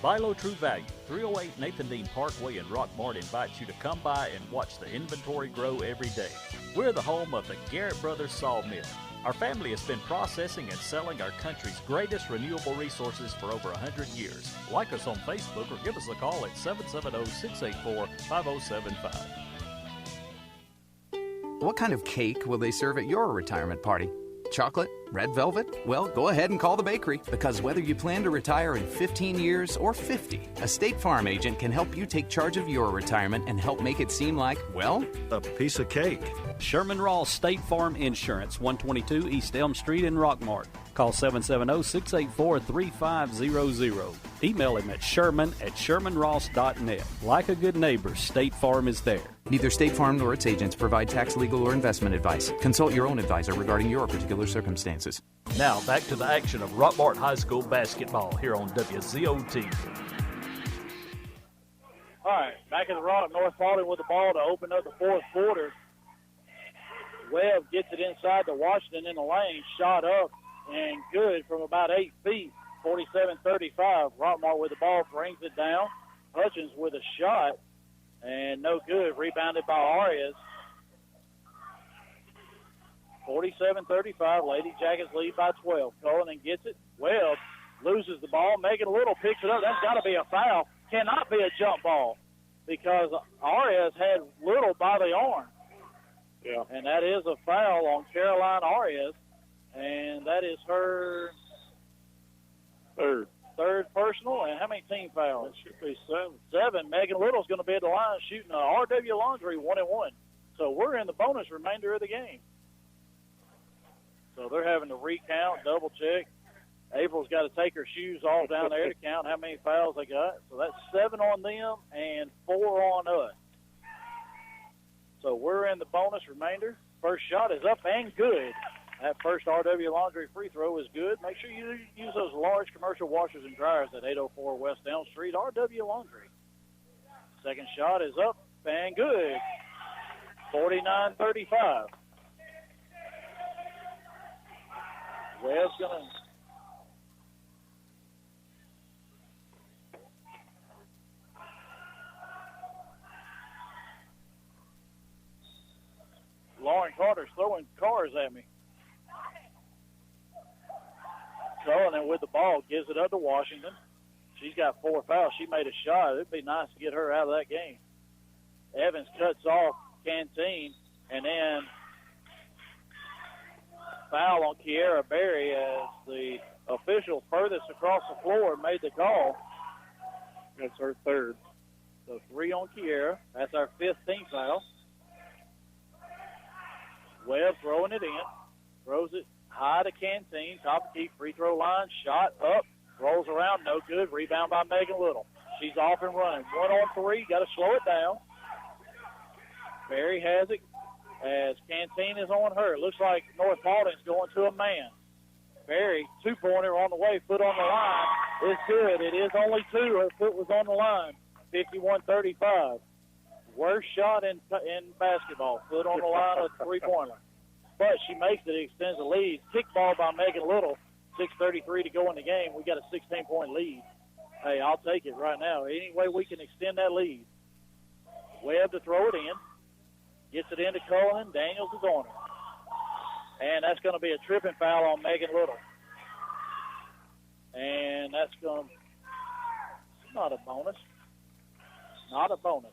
Speaker 1: Buy Low True Value, 308 Nathan Dean Parkway in Rockmart invites you to come by and watch the inventory grow every day. We're the home of the Garrett Brothers Sawmill. Our family has been processing and selling our country's greatest renewable resources for over 100 years. Like us on Facebook or give us a call at 770-684-5075.
Speaker 19: What kind of cake will they serve at your retirement party? Chocolate? Red velvet? Well, go ahead and call the bakery, because whether you plan to retire in 15 years or 50, a State Farm agent can help you take charge of your retirement and help make it seem like, well,
Speaker 20: a piece of cake. Sherman Ross State Farm Insurance, 122 East Elm Street in Rockmart. Call 770-684-3500. Email him at sherman@shermanross.net. Like a good neighbor, State Farm is there.
Speaker 19: Neither State Farm nor its agents provide tax, legal, or investment advice. Consult your own advisor regarding your particular circumstances.
Speaker 1: Now back to the action of Rockmart High School basketball here on WZOT.
Speaker 2: All right, back in the Rock, North Paulding with the ball to open up the fourth quarter. Webb gets it inside to Washington in the lane, shot up and good from about 8 feet, 47-35. Rockmart with the ball brings it down. Hutchins with a shot, and no good. Rebounded by Arias. 47-35. Lady Jackets lead by 12. Cullinan gets it. Webb loses the ball. Megan Little picks it up. That's got to be a foul. Cannot be a jump ball because Arias had Little by the arm.
Speaker 3: Yeah.
Speaker 2: And that is a foul on Caroline Arias. And that is her third personal. And how many team fouls?
Speaker 3: That should be 7.
Speaker 2: 7. Megan Little's going to be at the line shooting a RW Laundry 1-1. So we're in the bonus remainder of the game. So they're having to recount, double check. April's got to take her shoes off down there to count how many fouls they got. So that's 7 on them and 4 on us. So we're in the bonus remainder. First shot is up and good. That first RW Laundry free throw is good. Make sure you use those large commercial washers and dryers at 804 West Elm Street, RW Laundry. Second shot is up and good. 49-35. Webb's going to... Lauren Carter's throwing cars at me. Cullinan with the ball gives it up to Washington. She's got 4 fouls. She made a shot. It'd be nice to get her out of that game. Evans cuts off Canteen, and then foul on Kiera Berry as the official furthest across the floor made the call.
Speaker 3: That's her third.
Speaker 2: So 3 on Kiera. That's our 5th team foul. Webb throwing it in. Throws it high to Canteen. Top of key free throw line. Shot up. Rolls around. No good. Rebound by Megan Little. She's off and running. 1 on 3. Got to slow it down. Berry has it as Canteen is on her. It looks like North Paulding's going to a man. Berry, 2-pointer on the way. Foot on the line. It's good. It is only 2. Her foot was on the line. 51-35. Worst shot in basketball. Foot on the line of a 3-pointer. But she makes it, extends the lead. Kick ball by Megan Little. 6:33 to go in the game. We got a 16-point lead. Hey, I'll take it right now. Any way we can extend that lead. Webb to throw it in. Gets it into Cullinan. Daniels is on her. And that's going to be a tripping foul on Megan Little. And that's going to, not a bonus. Not a bonus.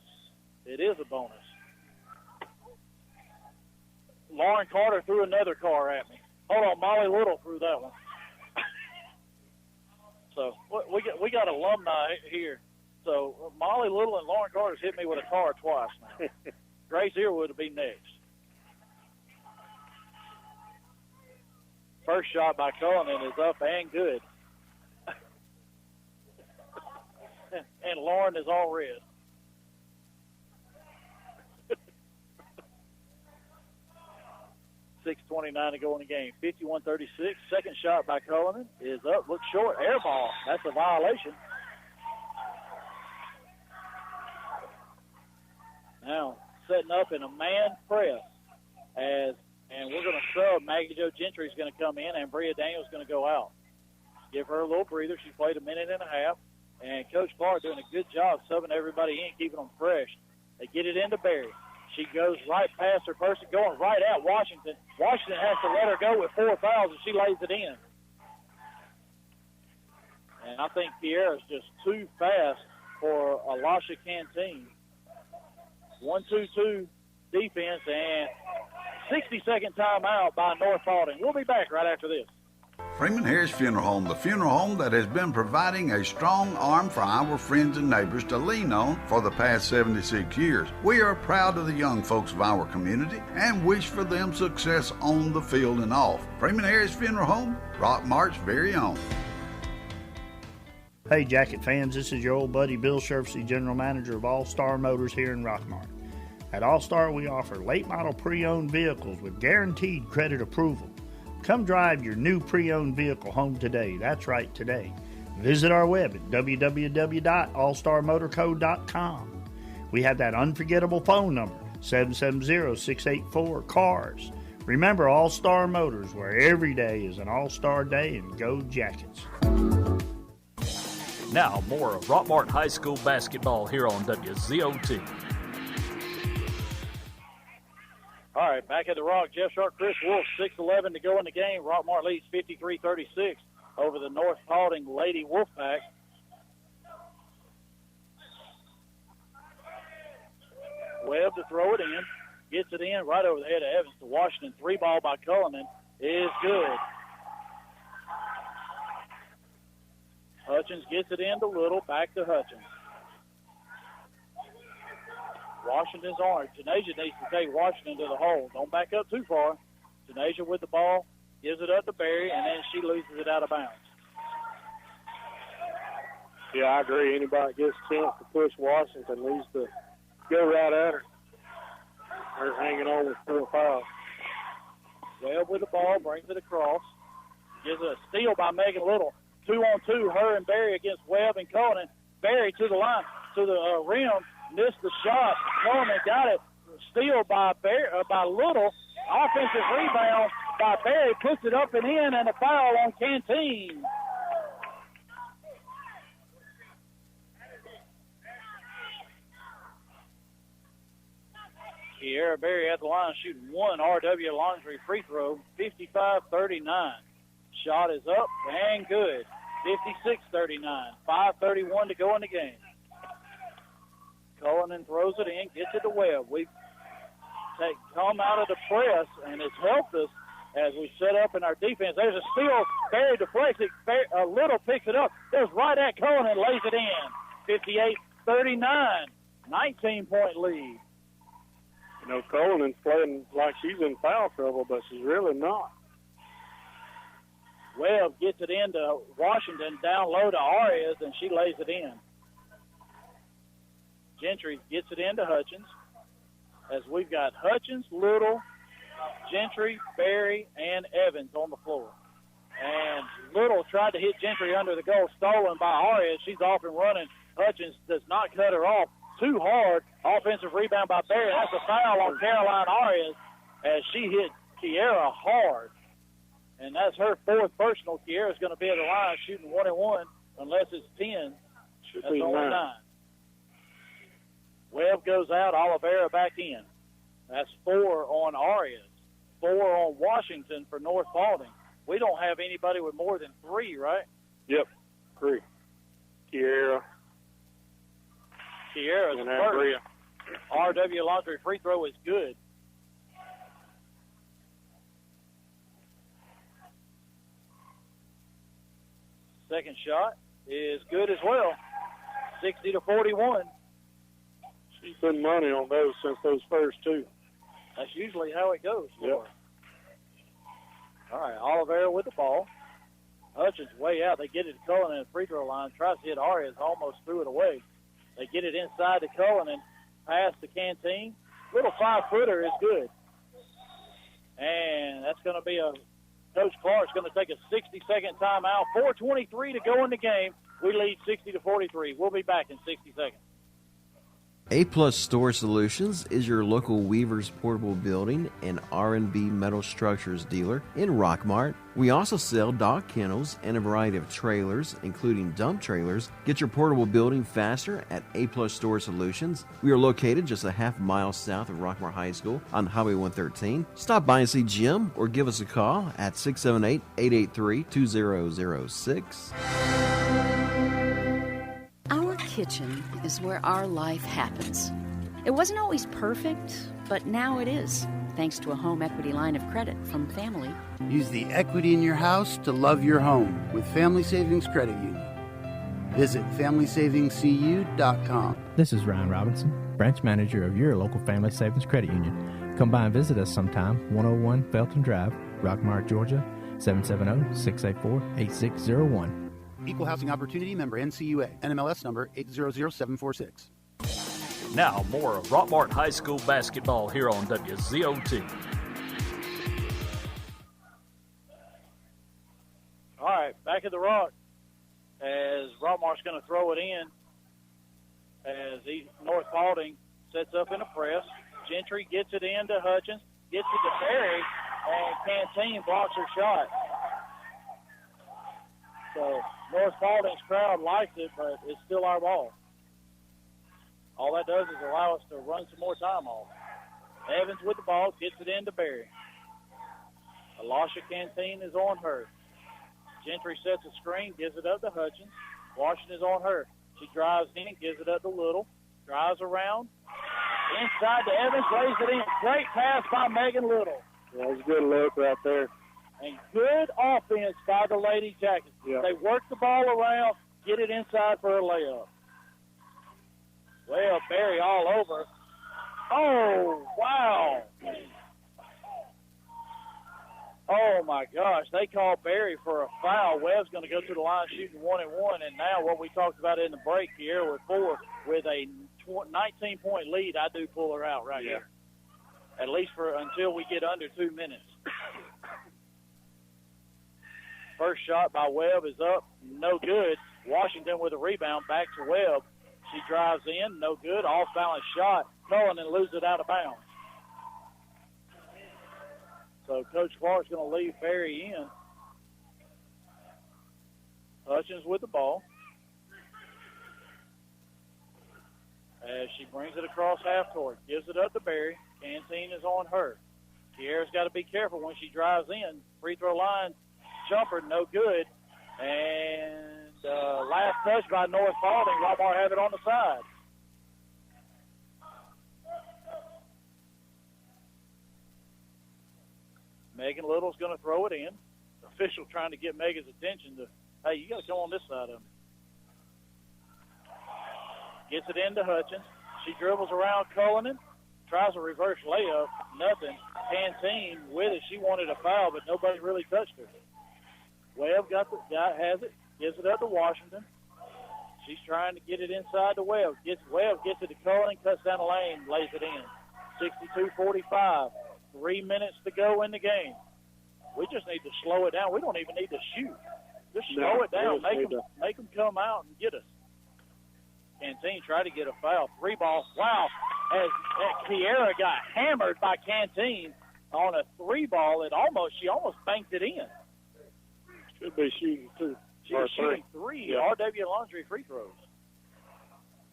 Speaker 2: It is a bonus. Lauren Carter threw another car at me. Hold on, Molly Little threw that one. So we got alumni here. So Molly Little and Lauren Carter's hit me with a car twice now. Grace Earwood will be next. First shot by Cullinan is up and good. And Lauren is all red. .6:29 to go in the game. 51-36. Second shot by Cullinan is up. Looks short. Air ball. That's a violation. Now setting up in a man press and we're going to sub. Maggie Jo Gentry's going to come in and Bria Daniels going to go out. Give her a little breather. She played a minute and a half. And Coach Clark doing a good job subbing everybody in, keeping them fresh. They get it into Berry. She goes right past her person, going right at Washington. Washington has to let her go with 4 fouls, and she lays it in. And I think Kiera's just too fast for Alasha Canteen. 1-2-2 defense, and 60-second timeout by North Paulding. We'll be back right after this.
Speaker 21: Freeman Harris Funeral Home, the funeral home that has been providing a strong arm for our friends and neighbors to lean on for the past 76 years. We are proud of the young folks of our community and wish for them success on the field and off. Freeman Harris Funeral Home, Rockmart's very own.
Speaker 4: Hey Jacket fans, this is your old buddy Bill Sherfsey, General Manager of All Star Motors here in Rockmart. At All Star, we offer late model pre-owned vehicles with guaranteed credit approval. Come drive your new pre-owned vehicle home today. That's right, today. Visit our web at www.allstarmotorco.com. We have that unforgettable phone number, 770-684-CARS. Remember All Star Motors, where every day is an All-Star Day, and go Jackets.
Speaker 1: Now more of Rockmart High School basketball here on WZOT.
Speaker 2: All right, back at the Rock, Jeff Sharp, Chris Wolf, 6:11 to go in the game. Rockmart leads 53-36 over the North Paulding Lady Wolfpack. Webb to throw it in. Gets it in right over the head of Evans to Washington. 3-ball by Cullinan is good. Hutchins gets it in to Little. Back to Hutchins. Washington's on it. Janasia needs to take Washington to the hole. Don't back up too far. Janasia with the ball, gives it up to Berry, and then she loses it out of bounds.
Speaker 3: Yeah, I agree. Anybody that gets a chance to push Washington needs to go right at her. They're hanging on with 4 fouls.
Speaker 2: Webb with the ball, brings it across. Gives it a steal by Megan Little. 2-on-2, her and Berry against Webb and Cullinan. Berry to the line, to the rim. Missed the shot. Cullinan got it. Steal by Little. Offensive rebound by Berry. Puts it up and in, and a foul on Canteen. Kiera Berry at the line shooting 1 RW Laundry free throw. 55-39. Shot is up and good. 56-39. 5:31 to go in the game. Cullinan throws it in, gets it to Webb. We come out of the press, and it's helped us as we set up in our defense. There's a steal. Berry deflects it. Little picks it up. There's right at Cullinan, lays it in. 58-39. 19-point lead.
Speaker 3: You know, Cullinan's playing like she's in foul trouble, but she's really not.
Speaker 2: Webb gets it into Washington, down low to Arias, and she lays it in. Gentry gets it into Hutchins, as we've got Hutchins, Little, Gentry, Berry, and Evans on the floor. And Little tried to hit Gentry under the goal, stolen by Arias. She's off and running. Hutchins does not cut her off too hard. Offensive rebound by Berry. That's a foul on Caroline Arias as she hit Kiera hard. And that's her 4th personal. Kiera's going to be at the line shooting 1-1 unless it's 10. That's only 9. Webb goes out, Oliveira back in. That's 4 on Arias. 4 on Washington for North Paulding. We don't have anybody with more than 3, right?
Speaker 3: Yep. Three. Kiara's
Speaker 2: and first. RW Laundry free throw is good. Second shot is good as well. 60-41.
Speaker 3: She's putting money on those since those first two.
Speaker 2: That's usually how it goes.
Speaker 3: Yep.
Speaker 2: All right, Oliveira with the ball. Hutchins way out. They get it to Cullinan at the free throw line. Tries to hit Arias, almost threw it away. They get it inside to Cullinan. Pass to Canteen. Little 5-footer is good. And that's going to be Coach Clark's going to take a 60-second timeout. 4:23 to go in the game. We lead 60-43. We'll be back in 60 seconds.
Speaker 5: A-Plus Storage Solutions is your local Weavers Portable Building and R&B Metal Structures dealer in Rockmart. We also sell dog kennels and a variety of trailers, including dump trailers. Get your portable building faster at A-Plus Storage Solutions. We are located just a half mile south of Rockmart High School on Highway 113. Stop by and see Jim or give us a call at 678-883-2006.
Speaker 6: Our kitchen is where our life happens. It wasn't always perfect, but now it is, thanks to a home equity line of credit from Family.
Speaker 7: Use the equity in your house to love your home with Family Savings Credit Union. Visit FamilySavingsCU.com.
Speaker 8: This is Ryan Robinson, branch manager of your local Family Savings Credit Union. Come by and visit us sometime, 101 Felton Drive, Rockmart, Georgia, 770-684-8601.
Speaker 7: Equal Housing Opportunity member NCUA. NMLS number 800746.
Speaker 1: Now more of Rockmart High School basketball here on WZOT.
Speaker 2: All right, back at the Rock as Rockmart's going to throw it in as North Paulding sets up in a press. Gentry gets it in to Hutchins, gets it to Berry, and Canteen blocks her shot. So North Paulding's crowd likes it, but it's still our ball. All that does is allow us to run some more time off. Evans with the ball, gets it into Berry. Alasha Canteen is on her. Gentry sets a screen, gives it up to Hutchins. Washington is on her. She drives in, gives it up to Little. Drives around. Inside to Evans, lays it in. Great pass by Megan Little.
Speaker 3: Yeah, it was a good look right there.
Speaker 2: And good offense by the Lady Jackets.
Speaker 3: Yeah.
Speaker 2: They work the ball around, get it inside for a layup. Well, Berry all over. Oh, wow. Oh, my gosh. They called Berry for a foul. Webb's going to go to the line shooting 1-and-1. And now what we talked about in the break here with a 19-point lead, I do pull her out right here. At least until we get under 2 minutes. First shot by Webb is up, no good. Washington with a rebound, back to Webb. She drives in, no good. Off-balance shot. Cullinan loses it out of bounds. So Coach Clark's going to leave Berry in. Hutchins with the ball. As she brings it across half court, gives it up to Berry. Canteen is on her. Kiara's got to be careful when she drives in. Free throw line. Jumper, no good. And last touch by North Paulding. Rockmart have it on the side. Megan Little's going to throw it in. Official trying to get Megan's attention to, hey, you got to come on this side of me. Gets it into Hutchins. She dribbles around Cullinan. Tries a reverse layup. Nothing. Canteen with it. She wanted a foul, but nobody really touched her. Webb has it, gives it up to Washington. She's trying to get it inside to Webb. Webb gets it to Cullinan, cuts down the lane, lays it in. 62-45. 3 minutes to go in the game. We just need to slow it down. We don't even need to shoot. Just slow it down. Make them come out and get us. Canteen tried to get a foul. 3 ball. Wow. As Kiara got hammered by Canteen on a 3 ball, she almost banked it in.
Speaker 3: Should be shooting 2.
Speaker 2: She was shooting 3 RW Laundry free throws.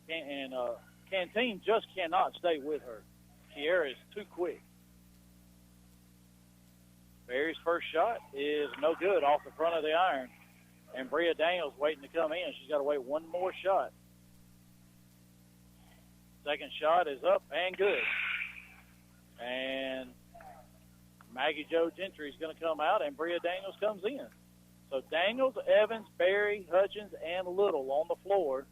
Speaker 2: And Canteen just cannot stay with her. Kiara is too quick. Berry's first shot is no good off the front of the iron. and Bria Daniels waiting to come in. She's got to wait one more shot. Second shot is up and good. And Maggie Jo Gentry is going to come out, and Bria Daniels comes in. So Daniels, Evans, Berry, Hutchins, and Little on the floor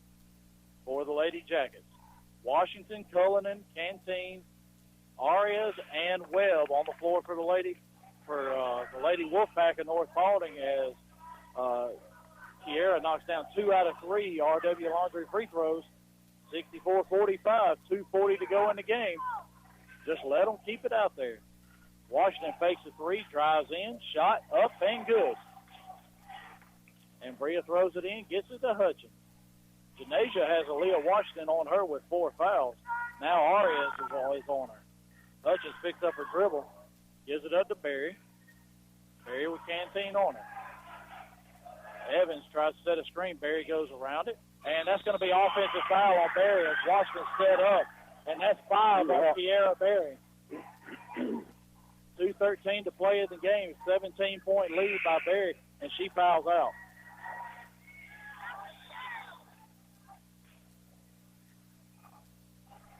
Speaker 2: for the Lady Jackets. Washington, Cullinan, Canteen, Arias, and Webb on the floor for the Lady Wolfpack of North Paulding as Kiera knocks down 2 out of 3 RW Laundry free throws. 64-45, 2:40 to go in the game. Just let them keep it out there. Washington fakes a 3, drives in, shot up and good. And Bria throws it in, gets it to Hutchins. Janasia has Aaliyah Washington on her with 4 fouls. Now Arias is always on her. Hutchins picks up her dribble, gives it up to Berry. Berry with Canteen on her. Evans tries to set a screen. Berry goes around it. And that's going to be offensive foul on Berry as Washington set up. And that's 5 on Kiera Berry. 2:13 to play in the game. 17-point lead by Berry, and she fouls out.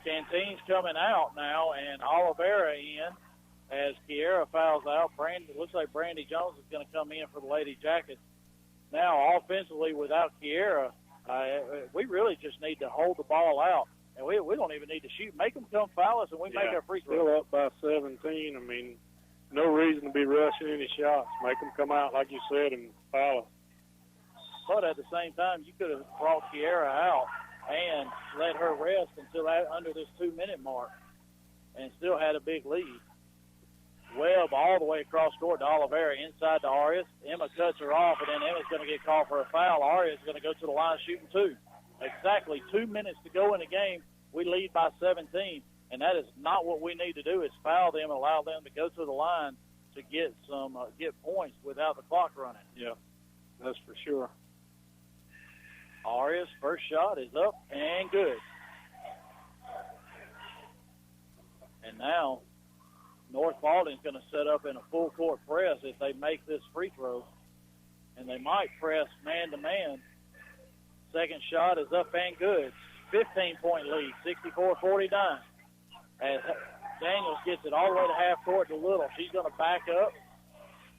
Speaker 2: Canteen's coming out now, and Oliveira in as Kiera fouls out. Looks like Brandy Jones is going to come in for the Lady Jackets. Now, offensively, without Kiera, we really just need to hold the ball out, and we don't even need to shoot. Make them come foul us, and we make our free throws.
Speaker 3: Still up by 17. I mean, no reason to be rushing any shots. Make them come out, like you said, and foul us.
Speaker 2: But at the same time, you could have brought Kiera out and let her rest until under this 2-minute mark and still had a big lead. Webb all the way across court to Oliveira, inside to Arias. Emma cuts her off, and then Emma's going to get called for a foul. Arias is going to go to the line shooting 2. Exactly 2 minutes to go in the game. We lead by 17, and that is not what we need to do, is foul them and allow them to go to the line to get some get points without the clock running.
Speaker 3: Yeah, that's for sure.
Speaker 2: Arias' first shot is up and good. And now North Paulding's going to set up in a full-court press if they make this free throw. And they might press man-to-man. Second shot is up and good. 15-point lead, 64-49. As Daniels gets it all the way to half court to Little. She's going to back up.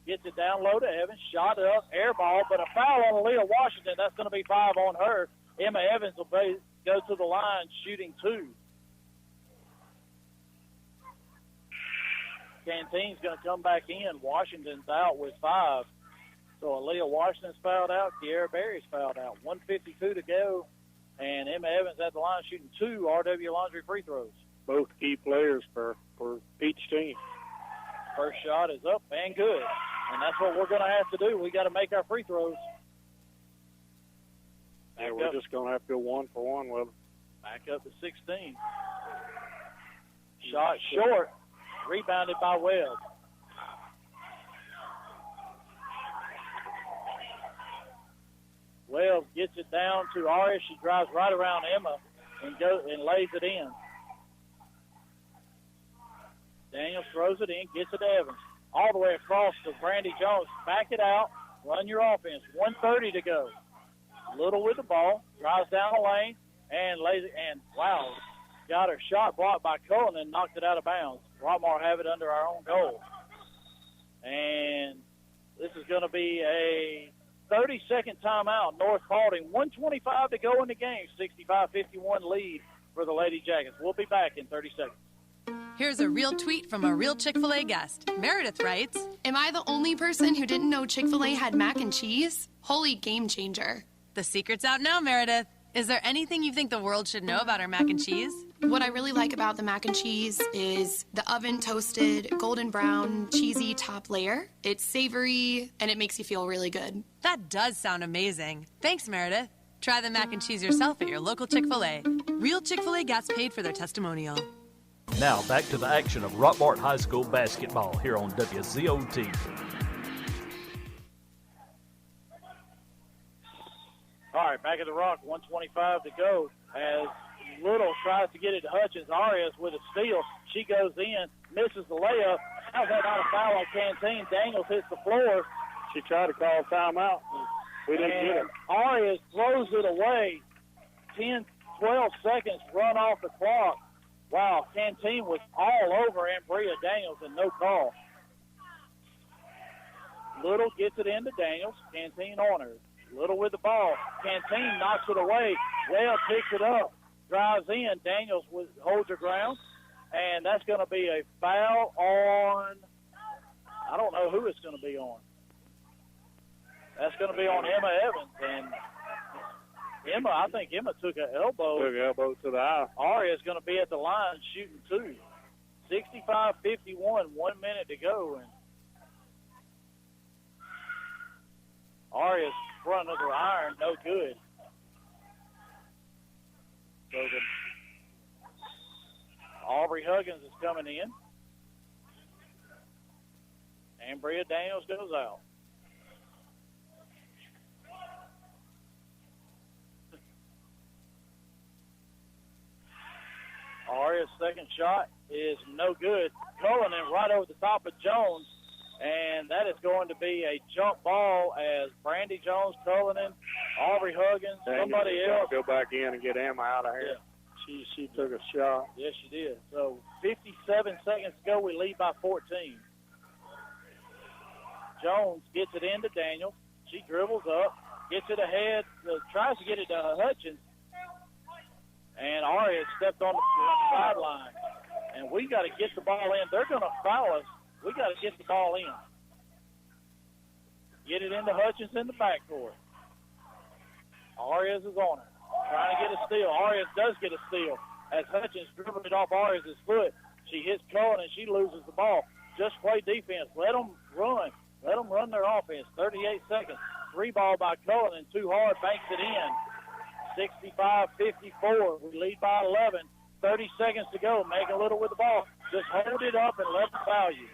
Speaker 2: Gets it down low to Evans. Shot up, air ball, but a foul on Aaliyah Washington. That's going to be 5 on her. Emma Evans will go to the line shooting 2. Canteen's going to come back in. Washington's out with 5. So Aaliyah Washington's fouled out. Kiera Berry's fouled out. 1:52 to go. And Emma Evans at the line shooting 2 RW Laundry free throws.
Speaker 3: Both key players for each team.
Speaker 2: First shot is up and good. And that's what we're going to have to do. We got to make our free throws.
Speaker 3: Yeah, we're just going to have to go 1-for-1 with them.
Speaker 2: Back up to 16. Shot short. Rebounded by Webb. Webb gets it down to Arias. She drives right around Emma and lays it in. Daniels throws it in, gets it to Evans. All the way across to Brandy Jones. Back it out. Run your offense. 1:30 to go. Little with the ball. Drives down the lane and lays it. And, wow, got her shot blocked by Cullen and knocked it out of bounds. Rockmart have it under our own goal. And this is going to be a 30-second timeout. North Paulding. 1:25 to go in the game. 65-51 lead for the Lady Jackets. We'll be back in 30 seconds.
Speaker 9: Here's a real tweet from a real Chick-fil-A guest. Meredith writes,
Speaker 10: "Am I the only person who didn't know Chick-fil-A had mac and cheese? Holy game changer."
Speaker 9: The secret's out now, Meredith. Is there anything you think the world should know about our mac and cheese?
Speaker 10: What I really like about the mac and cheese is the oven-toasted, golden brown, cheesy top layer. It's savory, and it makes you feel really good.
Speaker 9: That does sound amazing. Thanks, Meredith. Try the mac and cheese yourself at your local Chick-fil-A. Real Chick-fil-A gets paid for their testimonial.
Speaker 1: Now back to the action of Rockmart High School basketball here on WZOT.
Speaker 2: All right, back at the Rock, 1:25 to go as Little tries to get it to Hutchins. Arias with a steal. She goes in, misses the layup. How's that not a foul on Canteen? Daniels hits the floor.
Speaker 3: She tried to call timeout. We didn't get it.
Speaker 2: Arias throws it away. 10, 12 seconds run off the clock. Wow, Canteen was all over Ambria Daniels and no call. Little gets it into Daniels. Canteen on her. Little with the ball. Canteen knocks it away. Webb picks it up. Drives in. Daniels holds her ground. And that's going to be a foul on, I don't know who it's going to be on. That's going to be on Emma Evans. And I think Emma took an elbow.
Speaker 3: Took an elbow to the eye.
Speaker 2: Aria's going to be at the line shooting 2. 65-51, 1 minute to go. And Aria's front of the iron, no good. So Aubrey Huggins is coming in. Ambria Daniels goes out. Aria's second shot is no good. Cullinan right over the top of Jones, and that is going to be a jump ball as Brandy Jones, Cullinan, Aubrey Huggins, somebody else.
Speaker 3: Go back in and get Emma out of here.
Speaker 2: Yeah.
Speaker 3: She took a shot.
Speaker 2: Yes, she did. So 57 seconds to go. We lead by 14. Jones gets it into Daniels. She dribbles up, gets it ahead, tries to get it to Hutchins. And Aria stepped on the sideline. And we got to get the ball in. They're going to foul us. We got to get the ball in. Get it into Hutchins in the backcourt. Arias is on her. Trying to get a steal. Arias does get a steal. As Hutchins dribbled it off Arias' foot, she hits Cullen and she loses the ball. Just play defense. Let them run. Let them run their offense. 38 seconds. 3 ball by Cullen and too hard. Banks it in. 65-54. We lead by 11. 30 seconds to go. Megan Little with the ball. Just hold it up and let them foul you.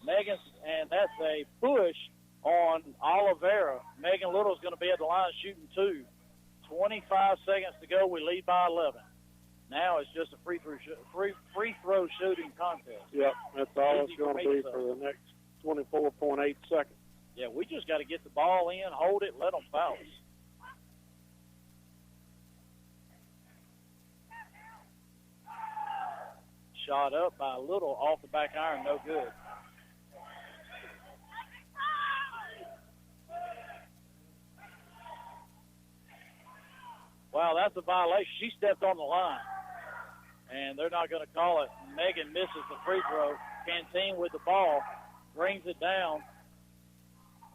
Speaker 2: Megan, and that's a push on Oliveira. Megan Little's going to be at the line shooting 2. 25 seconds to go. We lead by 11. Now it's just a free throw shooting contest.
Speaker 3: Yep, that's all it's going to be for the next 24.8 seconds.
Speaker 2: Yeah, we just got to get the ball in, hold it, let them foul us. Shot up by Little off the back iron, no good. Wow, that's a violation. She stepped on the line, and they're not going to call it. Megan misses the free throw. Canteen with the ball, brings it down,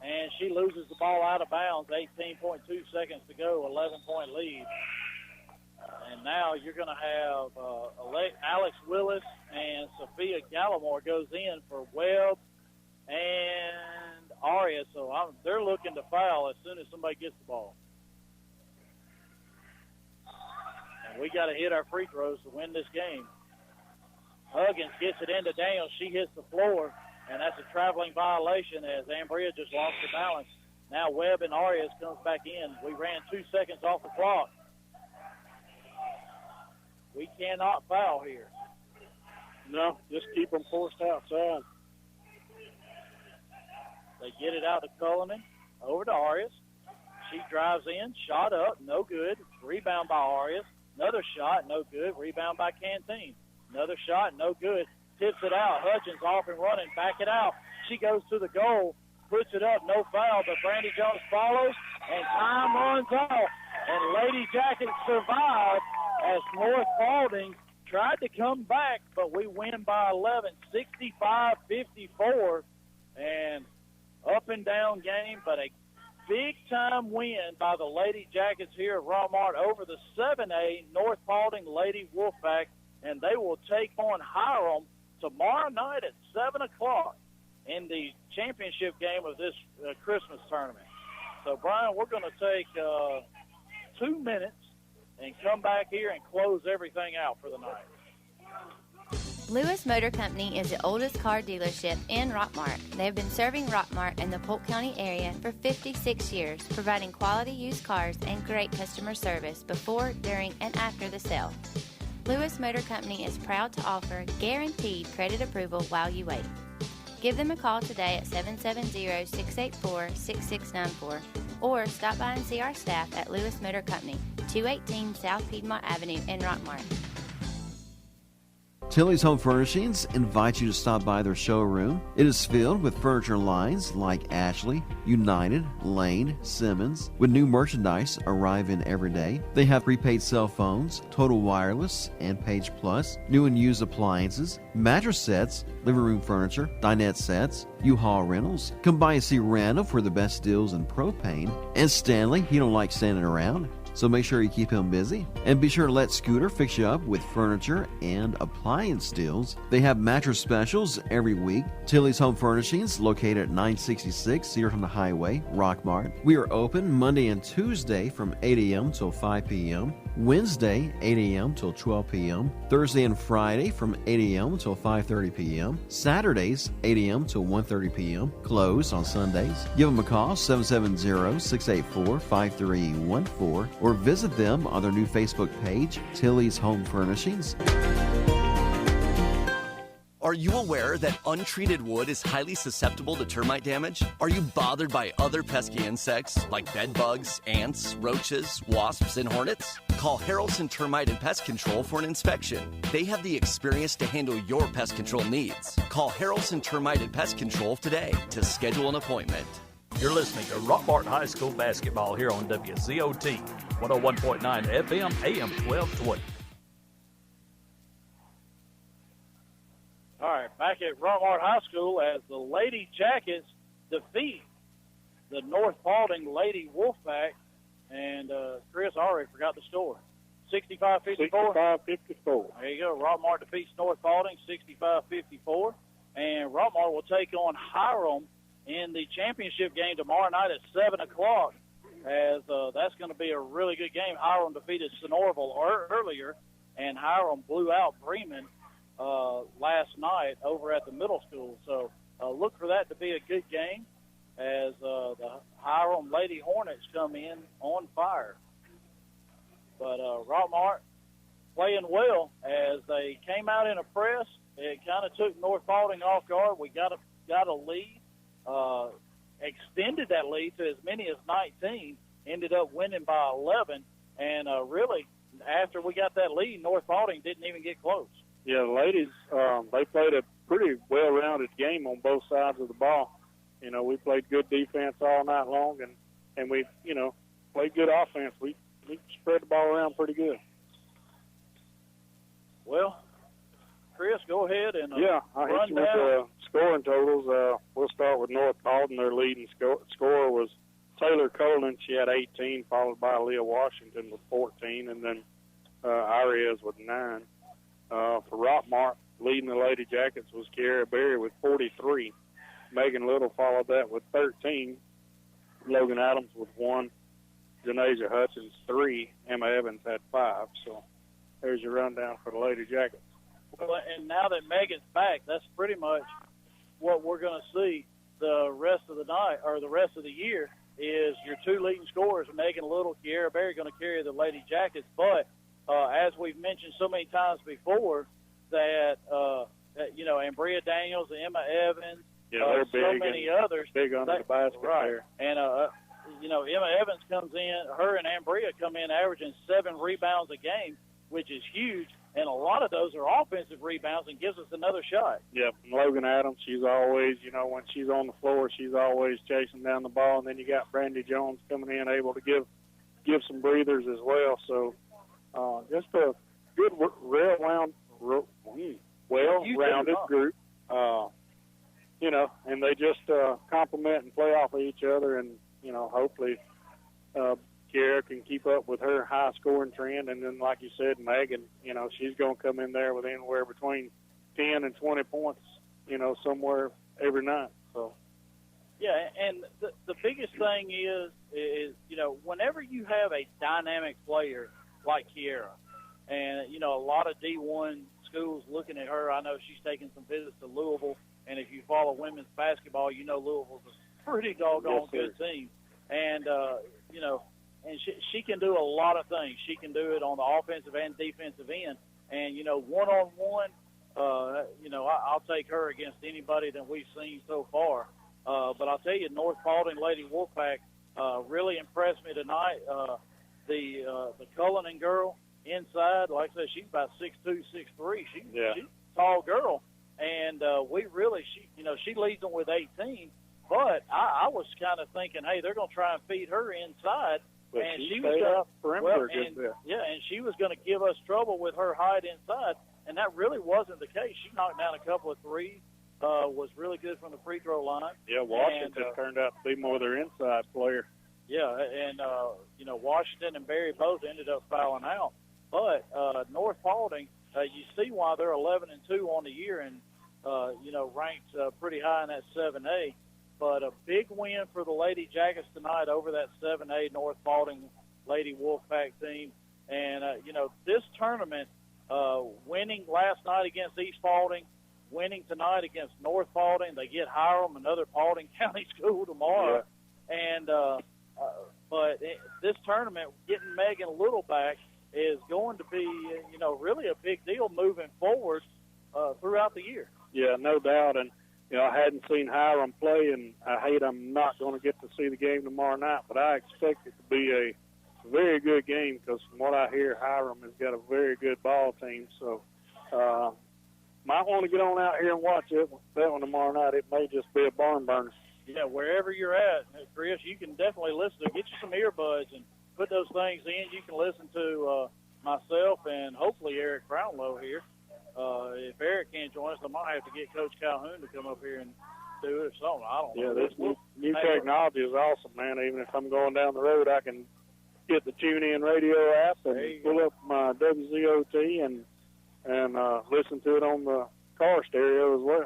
Speaker 2: and she loses the ball out of bounds. 18.2 seconds to go, 11-point lead. And now you're going to have Alex Willis and Sophia Gallimore goes in for Webb and Aria. So they're looking to foul as soon as somebody gets the ball. And we got to hit our free throws to win this game. Huggins gets it into Daniels. She hits the floor, and that's a traveling violation as Ambria just lost her balance. Now Webb and Arias comes back in. We ran 2 seconds off the clock. We cannot foul here.
Speaker 3: No, just keep them forced outside.
Speaker 2: They get it out to Cullinan, over to Arias. She drives in, shot up, no good. Rebound by Arias. Another shot, no good. Rebound by Canteen. Another shot, no good. Tips it out. Hutchins off and running. Back it out. She goes to the goal, puts it up, no foul, but Brandy Jones follows, and time runs out. And Lady Jackets survive as North Paulding tried to come back, but we win by 11, 65-54. And up and down game, but a big-time win by the Lady Jackets here at Rockmart over the 7A North Paulding Lady Wolfpack, and they will take on Hiram tomorrow night at 7 o'clock in the championship game of this Christmas tournament. So, Brian, we're going to take 2 minutes and come back here and close everything out for the night.
Speaker 11: Lewis Motor Company is the oldest car dealership in Rockmart. They have been serving Rockmart and the Polk County area for 56 years, providing quality used cars and great customer service before, during, and after the sale. Lewis Motor Company is proud to offer guaranteed credit approval while you wait. Give them a call today at 770-684-6694 or stop by and see our staff at Lewis Motor Company, 218 South Piedmont Avenue in Rockmart.
Speaker 5: Tilly's Home Furnishings invites you to stop by their showroom. It is filled with furniture lines like Ashley, United, Lane, Simmons, with new merchandise arriving every day. They have prepaid cell phones, Total Wireless, and Page Plus, new and used appliances, mattress sets, living room furniture, dinette sets, U-Haul rentals. Come by and see Randall for the best deals in propane. And Stanley, he don't like standing around, so make sure you keep him busy. And be sure to let Scooter fix you up with furniture and appliance deals. They have mattress specials every week. Tilly's Home Furnishings, located at 966 Cedarton Highway, Rockmart. We are open Monday and Tuesday from 8 a.m. till 5 p.m., Wednesday 8 a.m. till 12 p.m., Thursday and Friday from 8 a.m. till 5:30 p.m., Saturdays 8 a.m. till 1:30 p.m., closed on Sundays. Give them a call, 770-684-5314, or visit them on their new Facebook page, Tilly's Home Furnishings.
Speaker 13: Are you aware that untreated wood is highly susceptible to termite damage? Are you bothered by other pesky insects like bed bugs, ants, roaches, wasps, and hornets? Call Harrelson Termite and Pest Control for an inspection. They have the experience to handle your pest control needs. Call Harrelson Termite and Pest Control today to schedule an appointment.
Speaker 1: You're listening to Rockmart High School basketball here on WZOT, 101.9 FM, AM 1220.
Speaker 2: All right, back at Rockmart High School as the Lady Jackets defeat the North Paulding Lady Wolfpack. And Chris, I already forgot the score. 65-54?
Speaker 3: 65-54.
Speaker 2: There you go. Rockmart defeats North Paulding 65-54. And Rockmart will take on Hiram in the championship game tomorrow night at 7 o'clock, as that's going to be a really good game. Hiram defeated Sonoraville earlier, and Hiram blew out Bremen last night over at the middle school. So look for that to be a good game as the Hiram Lady Hornets come in on fire. But Rockmart playing well as they came out in a press. It kind of took North Paulding off guard. We got a lead, extended that lead to as many as 19, ended up winning by 11. And really, after we got that lead, North Paulding didn't even get close.
Speaker 3: Yeah, the ladies, they played a pretty well-rounded game on both sides of the ball. You know, we played good defense all night long, and we, you know, played good offense. We spread the ball around pretty good.
Speaker 2: Well, Chris, go ahead and
Speaker 3: I hit you with the scoring totals. We'll start with North Paulding. Their leading scorer was Taylor Colin. She had 18, followed by Leah Washington with 14, and then Arias with 9. For Rockmart, leading the Lady Jackets was Kiara Berry with 43. Megan Little followed that with 13. Logan Adams with 1. Janasia Hutchins 3. Emma Evans had 5. So there's your rundown for the Lady Jackets.
Speaker 2: Well, and now that Megan's back, that's pretty much what we're going to see the rest of the night or the rest of the year is your two leading scorers, Megan Little, Kiara Berry, going to carry the Lady Jackets. But as we've mentioned so many times before, that you know, Ambria Daniels, Emma Evans,
Speaker 3: they're big,
Speaker 2: so many others,
Speaker 3: big under the basket there.
Speaker 2: And you know, Emma Evans comes in, her and Ambria come in averaging 7 rebounds a game, which is huge. And a lot of those are offensive rebounds and gives us another shot.
Speaker 3: Yep. And Logan Adams, she's always, you know, when she's on the floor, she's always chasing down the ball. And then you got Brandy Jones coming in, able to give some breathers as well. So just a good, well-rounded group. You know, and they just complement and play off of each other. And, you know, hopefully Kiara can keep up with her high-scoring trend. And then, like you said, Megan, you know, she's going to come in there with anywhere between 10 and 20 points, you know, somewhere every night. So,
Speaker 2: yeah, and the biggest thing is, you know, whenever you have a dynamic player like Kiara, and, you know, a lot of D1 schools looking at her, I know she's taking some visits to Louisville, and if you follow women's basketball, you know Louisville's a pretty doggone good team. And, you know, and she can do a lot of things. She can do it on the offensive and defensive end. And, you know, one-on-one, you know, I'll take her against anybody that we've seen so far. But I'll tell you, North Paulding Lady Wolfpack, really impressed me tonight. The Cullinan girl inside, like I said, she's about 6'2", 6'3". She's a tall girl, and she leads them with 18. But I was kind of thinking, hey, they're going to try and feed her inside.
Speaker 3: But
Speaker 2: and
Speaker 3: she
Speaker 2: was
Speaker 3: stayed
Speaker 2: gonna,
Speaker 3: out perimeter
Speaker 2: well,
Speaker 3: just there.
Speaker 2: yeah, and she was going to give us trouble with her height inside, and that really wasn't the case. She knocked down a couple of threes, was really good from the free throw line.
Speaker 3: Yeah, Washington turned out to be more their inside player.
Speaker 2: Yeah, and Washington and Berry both ended up fouling out. But North Paulding, you see why they're 11-2 on the year, and ranked pretty high in that 7A. But a big win for the Lady Jackets tonight over that 7A North Paulding Lady Wolfpack team. And, this tournament, winning last night against East Paulding, winning tonight against North Paulding, they get Hiram, another Paulding County school tomorrow. Yeah. And this tournament, getting Megan Little back, is going to be, really a big deal moving forward throughout the year.
Speaker 3: Yeah, no doubt. And, I hadn't seen Hiram play, and I hate I'm not going to get to see the game tomorrow night, but I expect it to be a very good game because from what I hear, Hiram has got a very good ball team. So might want to get on out here and watch that one tomorrow night. It may just be a barn burner.
Speaker 2: Yeah, wherever you're at, Chris, you can definitely listen to. Get you some earbuds and put those things in. You can listen to myself and hopefully Eric Brownlow here. If Eric can't join us, I might have to get Coach Calhoun to come up here and do it or something. I don't know.
Speaker 3: Yeah, this new technology is awesome, man. Even if I'm going down the road, I can get the TuneIn radio app and pull up my WZOT and listen to it on the car stereo as well.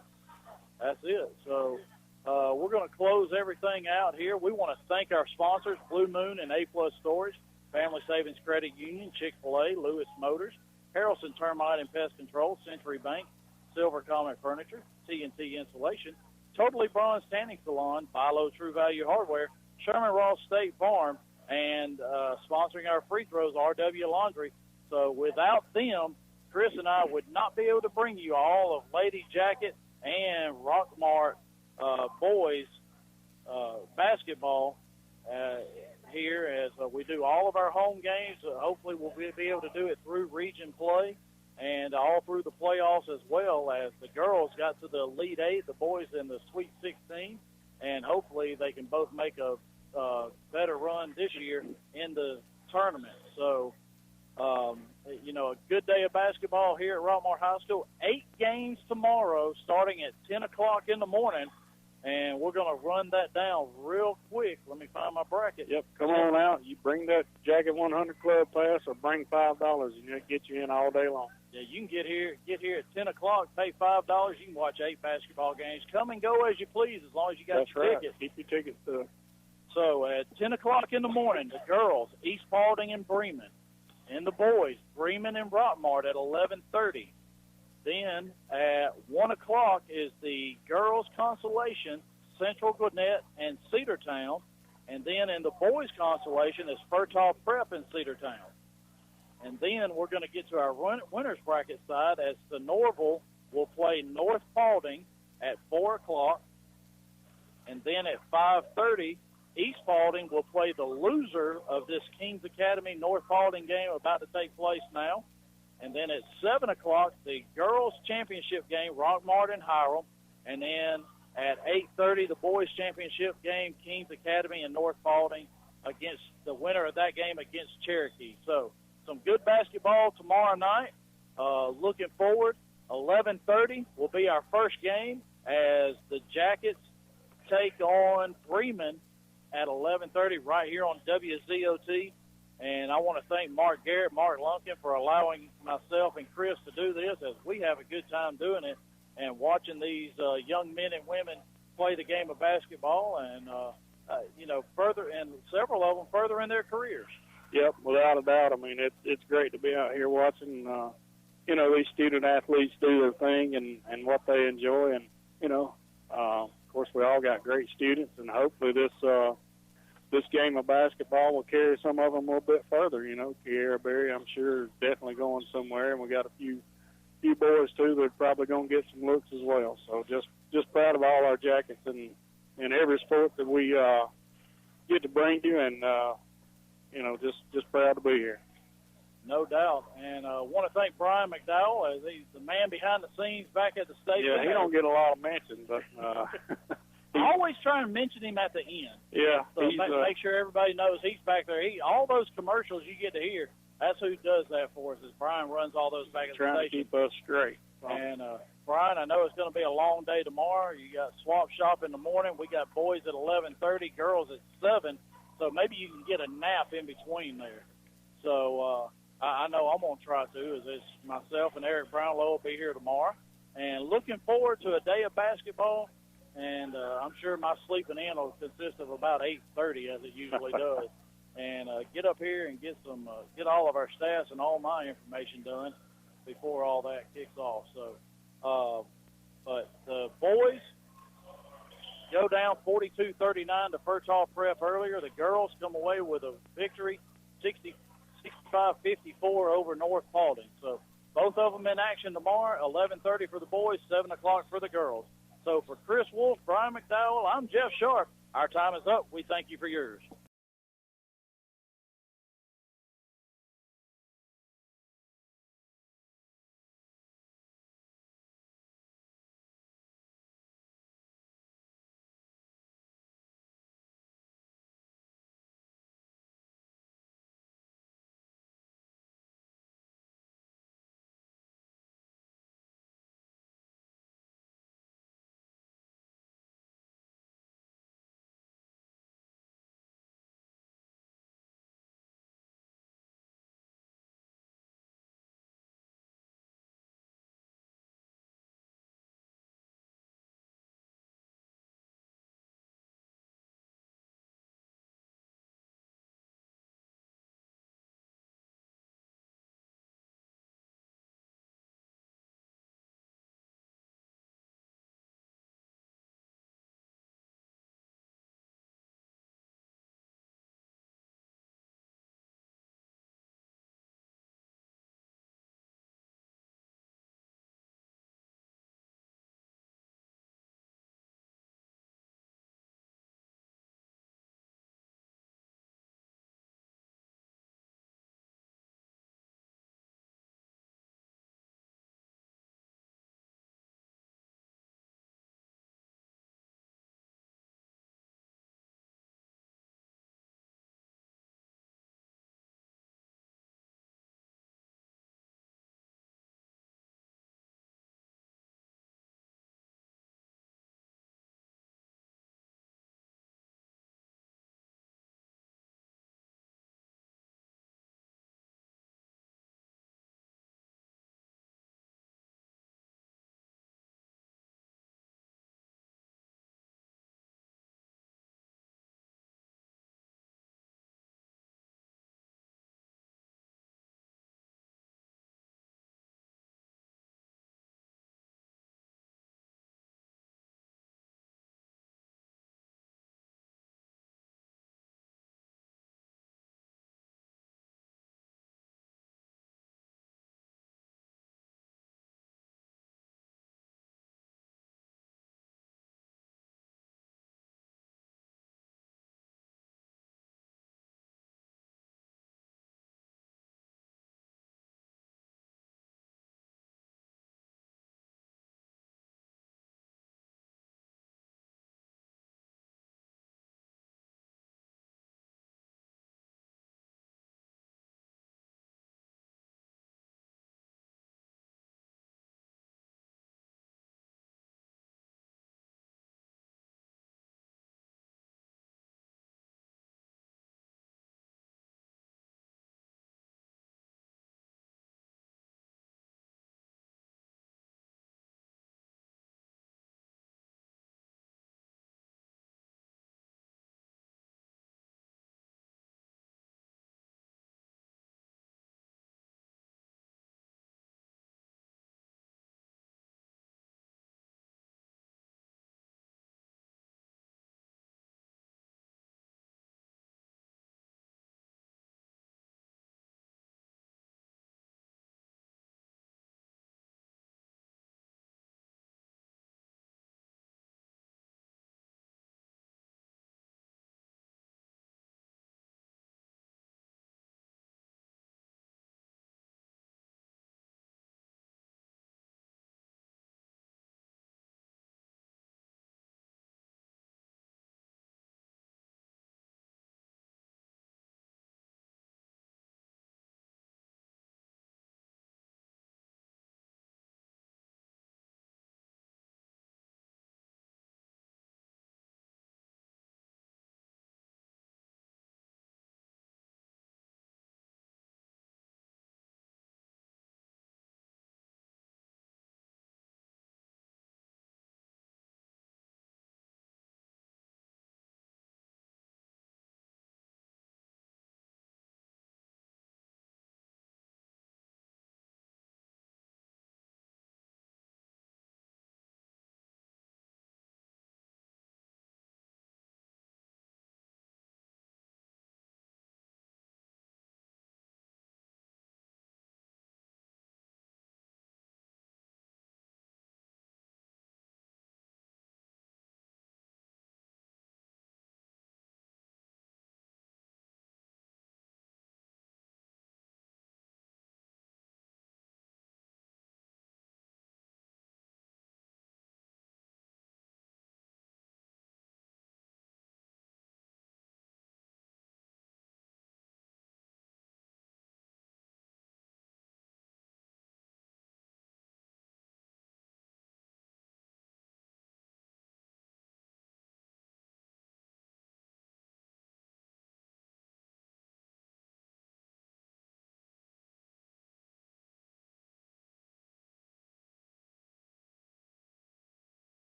Speaker 2: That's it. So we're going to close everything out here. We want to thank our sponsors, Blue Moon and A-Plus Storage, Family Savings Credit Union, Chick-fil-A, Lewis Motors, Harrelson Termite and Pest Control, Century Bank, Silver Comet Furniture, T&T Insulation, Totally Bronze Tanning Salon, Buy Low True Value Hardware, Sherman Ross State Farm, and sponsoring our free throws, RW Laundry. So without them, Chris and I would not be able to bring you all of Lady Jacket and Rockmart boys basketball here as we do all of our home games. Hopefully we'll be able to do it through region play and all through the playoffs as well, as the girls got to the Elite Eight, the boys in the Sweet 16, and hopefully they can both make a better run this year in the tournament. So, a good day of basketball here at Rockmart High School. 8 games tomorrow starting at 10 o'clock in the morning. And we're going to run that down real quick. Let me find my bracket.
Speaker 3: Yep, come on out. You bring that Jacket 100 Club Pass or bring $5 and it'll get you in all day long.
Speaker 2: Yeah, you can get here at 10 o'clock, pay $5. You can watch 8 basketball games. Come and go as you please as long as you got your tickets.
Speaker 3: Keep your tickets to.
Speaker 2: So at 10 o'clock in the morning, the girls, East Paulding and Bremen. And the boys, Bremen and Rockmart at 11:30. Then at 1 o'clock is the girls' consolation, Central Gwinnett and Cedartown. And then in the boys' consolation is Fertile Prep in Cedartown. And then we're going to get to our winners bracket side as the Norville will play North Paulding at 4 o'clock. And then at 5:30, East Paulding will play the loser of this Kings Academy North Paulding game about to take place now. And then at 7 o'clock, the girls' championship game, Rockmart and Hiram. And then at 8:30, the boys' championship game, Kings Academy and North Paulding, against the winner of that game against Cherokee. So some good basketball tomorrow night. Looking forward, 11:30 will be our first game as the Jackets take on Bremen at 11:30 right here on WZOT. And I want to thank Mark Garrett, Mark Lunkin for allowing myself and Chris to do this, as we have a good time doing it and watching these young men and women play the game of basketball and, further, and several of them further in their careers.
Speaker 3: Yep, without a doubt. I mean, it's great to be out here watching, these student athletes do their thing and what they enjoy. And, of course, we all got great students, and hopefully this game of basketball will carry some of them a little bit further. Kiara Berry, I'm sure, is definitely going somewhere, and we got a few boys too that are probably going to get some looks as well. So just proud of all our Jackets and in every sport that we good to bring you, and just proud to be here.
Speaker 2: No doubt. And I want to thank Brian McDowell, as he's the man behind the scenes back at the station.
Speaker 3: Yeah, he don't get a lot of mention, but
Speaker 2: I always try and mention him at the end.
Speaker 3: Yeah,
Speaker 2: So make sure everybody knows he's back there. All those commercials you get to hear, that's who does that for us, is Brian runs all those back at the
Speaker 3: trying to
Speaker 2: station.
Speaker 3: keep us straight.
Speaker 2: And, Brian, I know it's going to be a long day tomorrow. You got swap shop in the morning. We got boys at 11:30, girls at 7. So maybe you can get a nap in between there. So I know I'm going to try to. Is myself and Eric Brownlow will be here tomorrow. And looking forward to a day of basketball. And I'm sure my sleeping in will consist of about 8:30, as it usually does. And get up here and get all of our stats and all my information done before all that kicks off. So, but the boys go down 42-39 to Furtall Prep earlier. The girls come away with a victory, 65-54 over North Paulding. So both of them in action tomorrow, 11:30 for the boys, 7 o'clock for the girls. So for Chris Wolf, Brian McDowell, I'm Jeff Sharp. Our time is up. We thank you for yours.